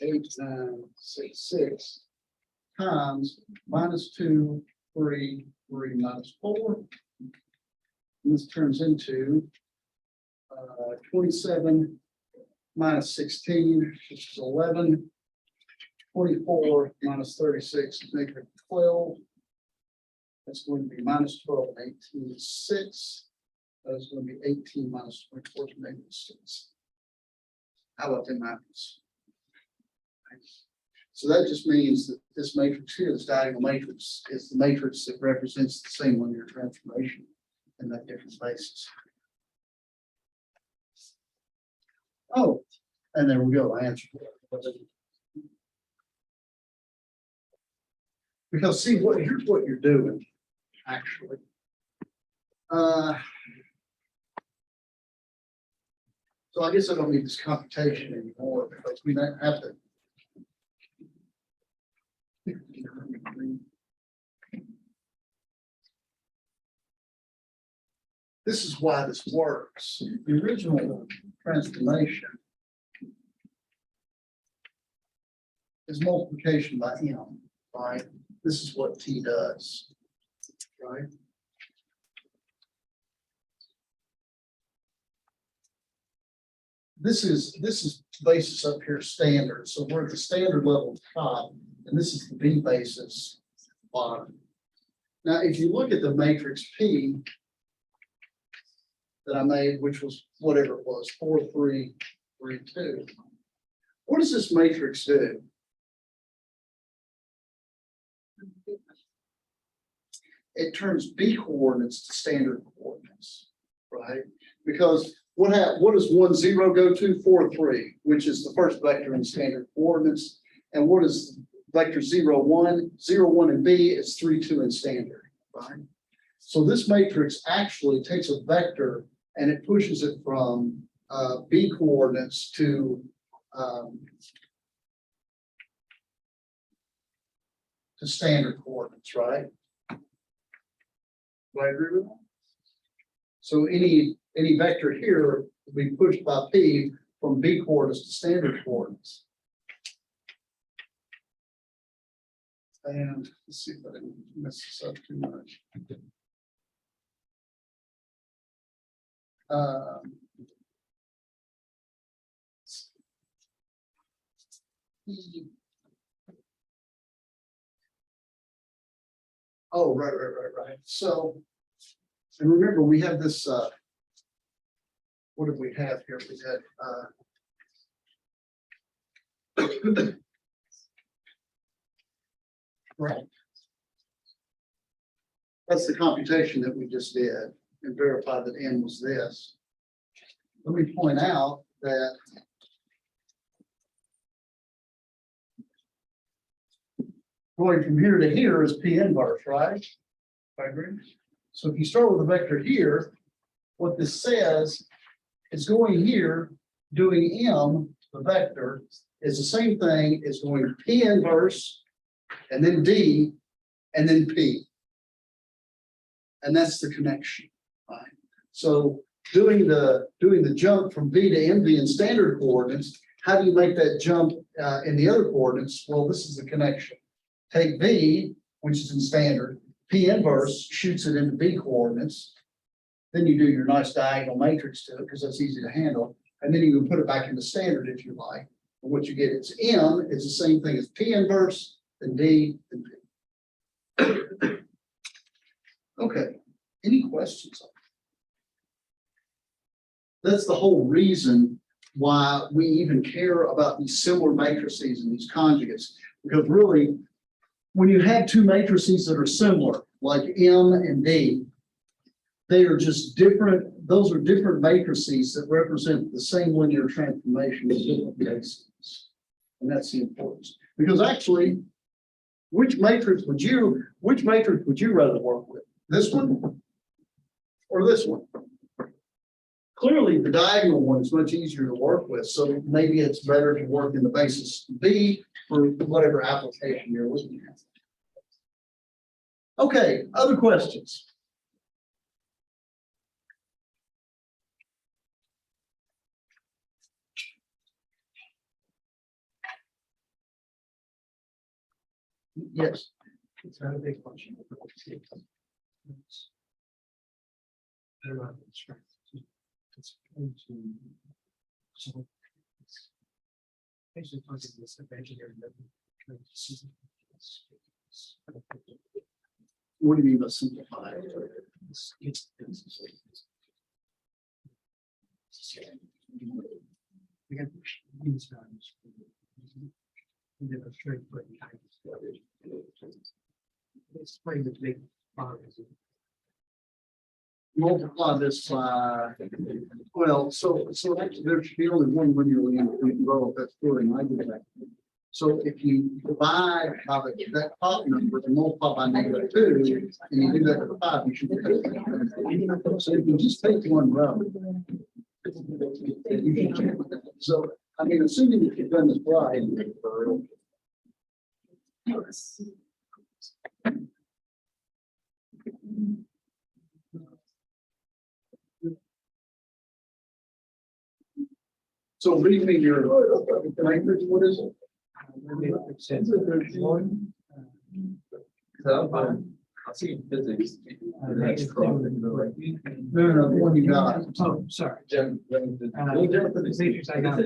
8, 9, 6, 6 times minus 2, 3, 3 minus 4. And this turns into 27 minus 16, which is 11. 24 minus 36 is -12. That's going to be minus 12 and 18 is 6. That's going to be 18 minus 24 is -6. How about them apples? So that just means that this matrix here, this diagonal matrix, is the matrix that represents the same linear transformation in that different basis. Oh, and there we go. I answered it. Because see here's what you're doing, actually. So I guess I don't need this computation anymore because we don't have to. This is why this works. The original transformation is multiplication by M, right? This is what T does, right? this is basis up here standard, so we're at the standard level top, and this is the B basis bottom. Now, if you look at the matrix P that I made, which was whatever it was, 4, 3, 3, 2. What does this matrix do? It turns B coordinates to standard coordinates, right? Because what does 1, 0 go to? 4, 3, which is the first vector in standard coordinates. And what is vector 0, 1? 0, 1 and B is 3, 2 in standard, right? So this matrix actually takes a vector and it pushes it from B coordinates to standard coordinates, right? Do I agree with that? So any vector here will be pushed by P from B coordinates to standard coordinates. And let's see if I didn't mess this up too much. Oh, right. So, and remember, we have this, what did we have here? We had, right. That's the computation that we just did and verified that N was this. Let me point out that going from here to here is P inverse, right? I agree. So if you start with a vector here, what this says is going here, doing M, the vector, is the same thing as going P inverse, and then D, and then P. And that's the connection, right? So doing the jump from B to MV in standard coordinates, how do you make that jump in the other coordinates? Well, this is the connection. Take V, which is in standard, P inverse shoots it into B coordinates. Then you do your nice diagonal matrix to it because that's easy to handle. And then you can put it back into standard if you like. And what you get is M is the same thing as P inverse, then D, then P. Okay, any questions? That's the whole reason why we even care about these similar matrices and these conjugates. Because really, when you have two matrices that are similar, like M and D, they are just different. Those are different matrices that represent the same linear transformation of different bases. And that's the importance. Because actually, which matrix would you rather work with? This one or this one? Clearly, the diagonal one is much easier to work with. So maybe it's better to work in the basis B for whatever application you're looking at. Okay, other questions? Yes. It's not a big function. What do you mean by simplify? Explain the big multiply this by, well, so actually there should be only one linearly independent row if that's doing I do that. So if you divide by that top number and multiply by -2, and you do that to the 5, you should get. So if you just take one row. So I mean, assuming that you've done this right. So read me your language, what is it? I see physics. No, no, the one you got. Oh, sorry. Jim. The matrix I got.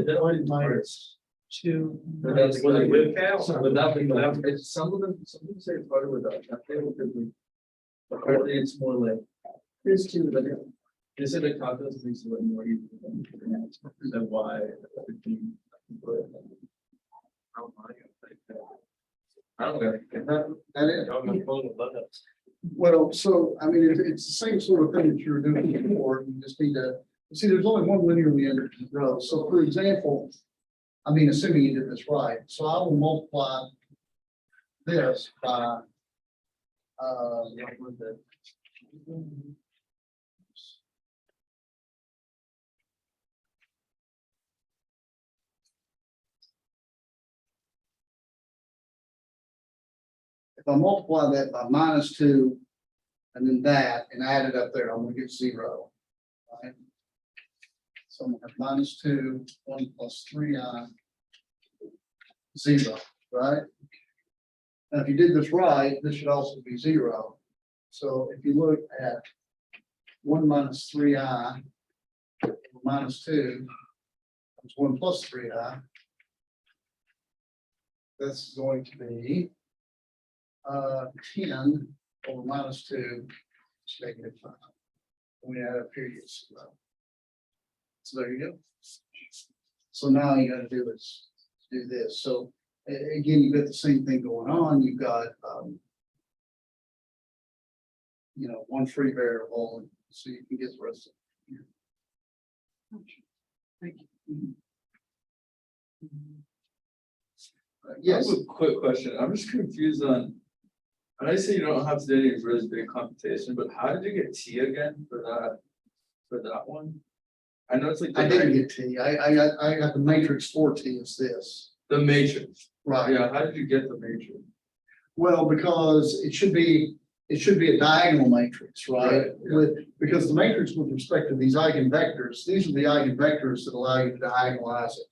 Minus two. But that's when they With count, Sorry. without, it's some of them say part of it, I think it be. But partly it's more like. There's two, but is it a calculus makes it more easy than why. I don't know. That is. on my phone with buttons. Well, so, I mean, it's the same sort of thing that you were doing before, you just need to, see, there's only one linearly independent row, so for example. I mean, assuming you did this right, so I will multiply. This by. If I multiply that by -2. And then that, and add it up there, I'm gonna get 0. Right? So I'm gonna have -2, 1 + 3i. 0, right? Now, if you did this right, this should also be 0. So if you look at 1 - 3i -2, that's 1 + 3i. That's going to be 10 over -2, it's -5. We add a period. So there you go. So now all you gotta do is do this. So again, you've got the same thing going on. You've got, one free variable, so you can get the rest of it. Thank you. Yes. I have a quick question. I'm just confused on. And I say you don't have to do any really big computation, but how did you get T again for that one? I know it's like. I didn't get T. I got the matrix for T is this. The matrix. Right. Yeah, how did you get the matrix? Well, because it should be a diagonal matrix, right? Right, yeah. Because the matrix with respect to these eigenvectors, these are the eigenvectors that allow you to diagonalize it.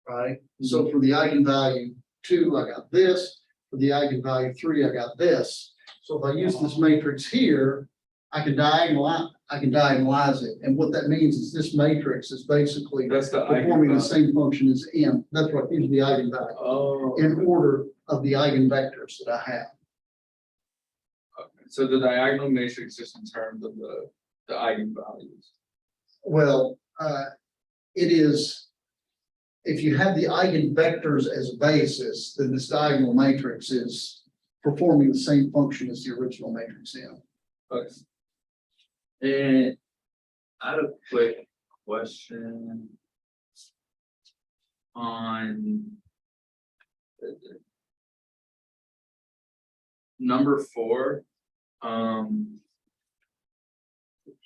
Right? So for the eigenvalue 2, I got this. For the eigenvalue 3, I got this. So if I use this matrix here, I can diagonalize it. And what that means is this matrix is basically That's the performing the eigenvalue. same function as M. That's right, these are the eigenvalues Oh. in order of the eigenvectors that I have. Okay. So the diagonal matrix just in terms of the eigenvalues. Well, it is, if you have the eigenvectors as a basis, then this diagonal matrix is performing the same function as the original matrix M. Okay. And I had a quick question on number 4,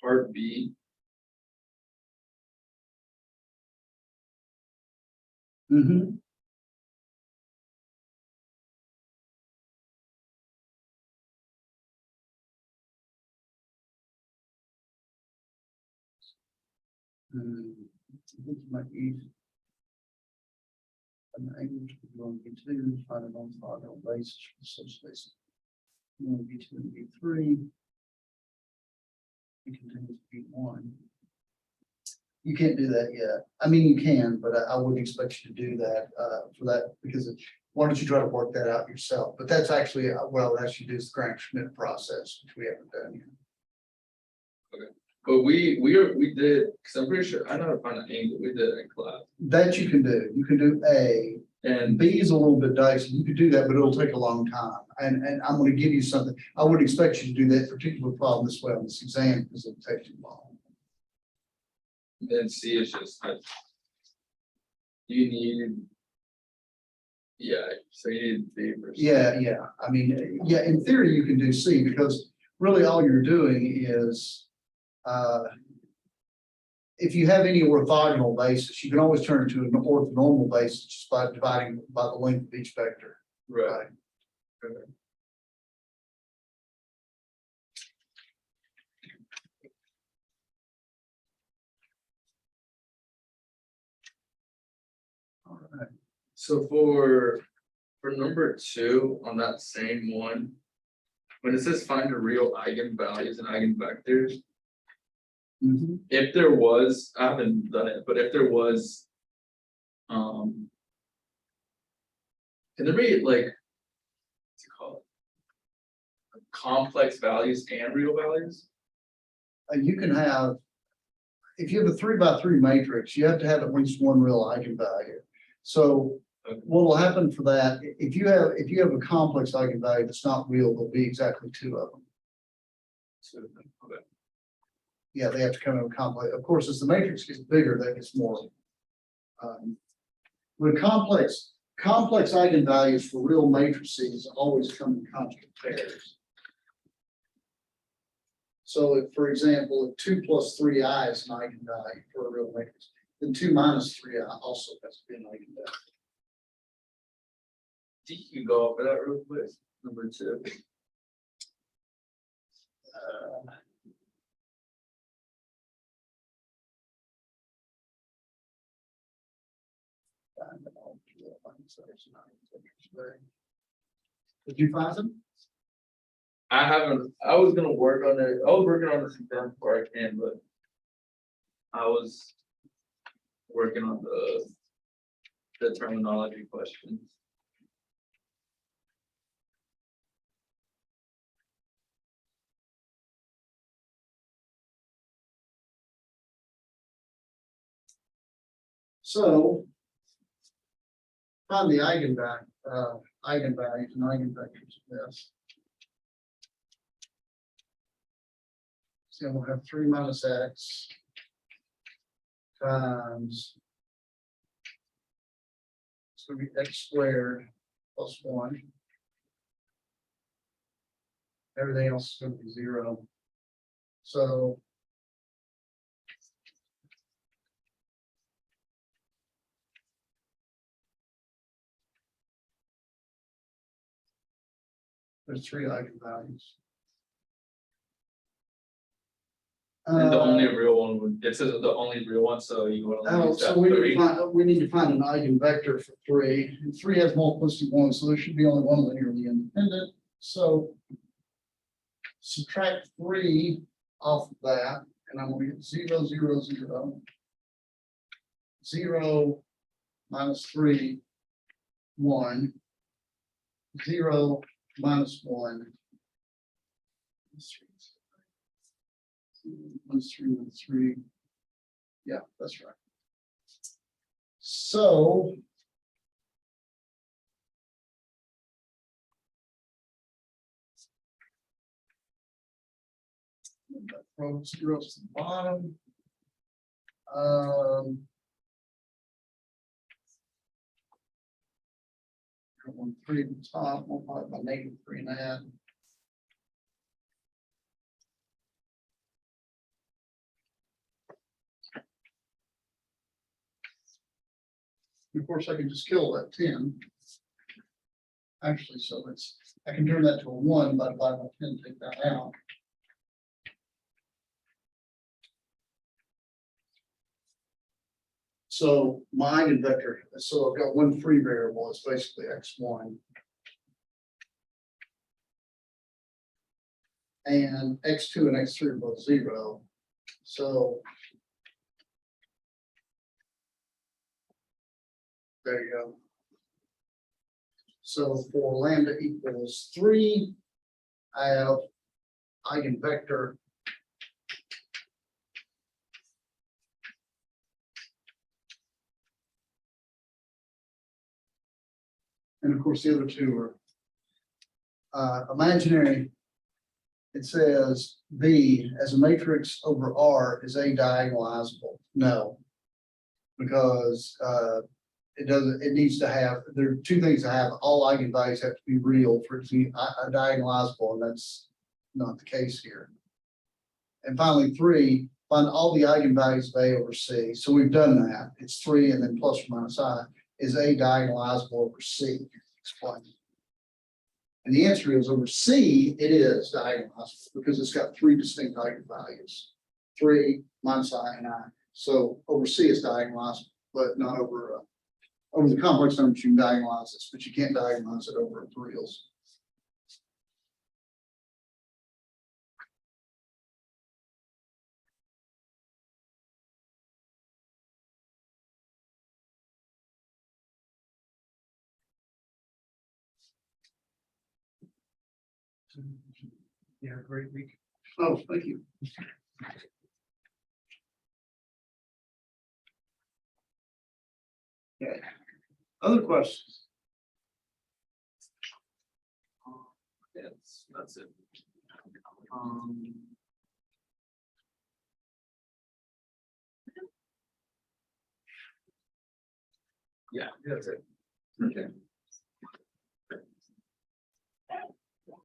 part B. Mm-hmm. I think it might be. An angle to be on B2, find an orthogonal basis for the subspace. B2 and B3. It contains B1. You can't do that yet. I mean, you can, but I wouldn't expect you to do that for that because why don't you try to work that out yourself? But that's actually what I would ask you to do is the Grant-Schmidt process, which we haven't done yet. But we did, because I'm pretty sure, I know how to find an angle, we did it in class. That you can do. You can do A. And B is a little bit dicey. You could do that, but it'll take a long time. And I'm going to give you something. I would expect you to do that particular problem this way on this exam because it'll take too long. then C is just like. You need. Yeah, so you need B versus. Yeah. I mean, yeah, in theory, you can do C because really all you're doing is if you have any orthogonal basis, you can always turn it to an orthonormal basis just by dividing by the length of each vector. Right. Okay. All right. So for number 2 on that same one, when it says find the real eigenvalues and eigenvectors, Mhm. if there was, I haven't done it, but if there was. Can there be like, what's it called? Complex values and real values? You can have, if you have a 3x3 matrix, you have to have at least one real eigenvalue. So Okay. what will happen for that, if you have a complex eigenvalue that's not real, there'll be exactly two of them. So, okay. Yeah, they have to come in complex. Of course, as the matrix gets bigger, that gets more. With complex eigenvalues for real matrices always come in constant pairs. So if, for example, if 2 + 3i is an eigenvalue for a real matrix, then 2 - 3i also has to be an eigenvalue. You can go over that real quick, number 2. Did you find them? I haven't, I was gonna work on it, I was working on this exam before I came, but. I was. Working on the terminology questions. So. Find the eigenvalues and eigenvectors of this. So we'll have 3 - x times. It's going to be x² + 1. Everything else is going to be 0. So. There's 3 eigenvalues. And the only real one would, it says the only real one, so you would only use that So we three. need to find an eigenvector for 3. And 3 has multiplicity 1, so there should be only one linearly independent. So subtract 3 off of that, and I'm going to get 0, 0, 0. 0 - 3, 1. 0 - 1. -3 -3. Yeah, that's right. So. From zeros to the bottom. 3 at the top, multiplied by -3.5. Of course, I can just kill that 10. Actually, so I can turn that to a 1 by dividing by 10, take that out. So my eigenvector, so I've got one free variable, it's basically x1. And x2 and x3 are both 0. So. There you go. So for lambda equals 3, I have eigenvector . And of course, the other two are imaginary. It says B as a matrix over R is a diagonalizable. No, because it needs to have, there are two things to have. All eigenvalues have to be real for it to be a diagonalizable, and that's not the case here. And finally, 3, find all the eigenvalues of A over C. So we've done that. It's 3 and then plus or minus I. Is A diagonalizable over C? Explain. And the answer is over C, it is diagonalizable because it's got 3 distinct eigenvalues, 3 minus I and I. So over C is diagonalizable, but not over the complex numbers. You can diagonalize this, but you can't diagonalize it over reals. Yeah, great week. Oh, thank you. Okay. Other questions? That's it. Yeah, that's it. Okay.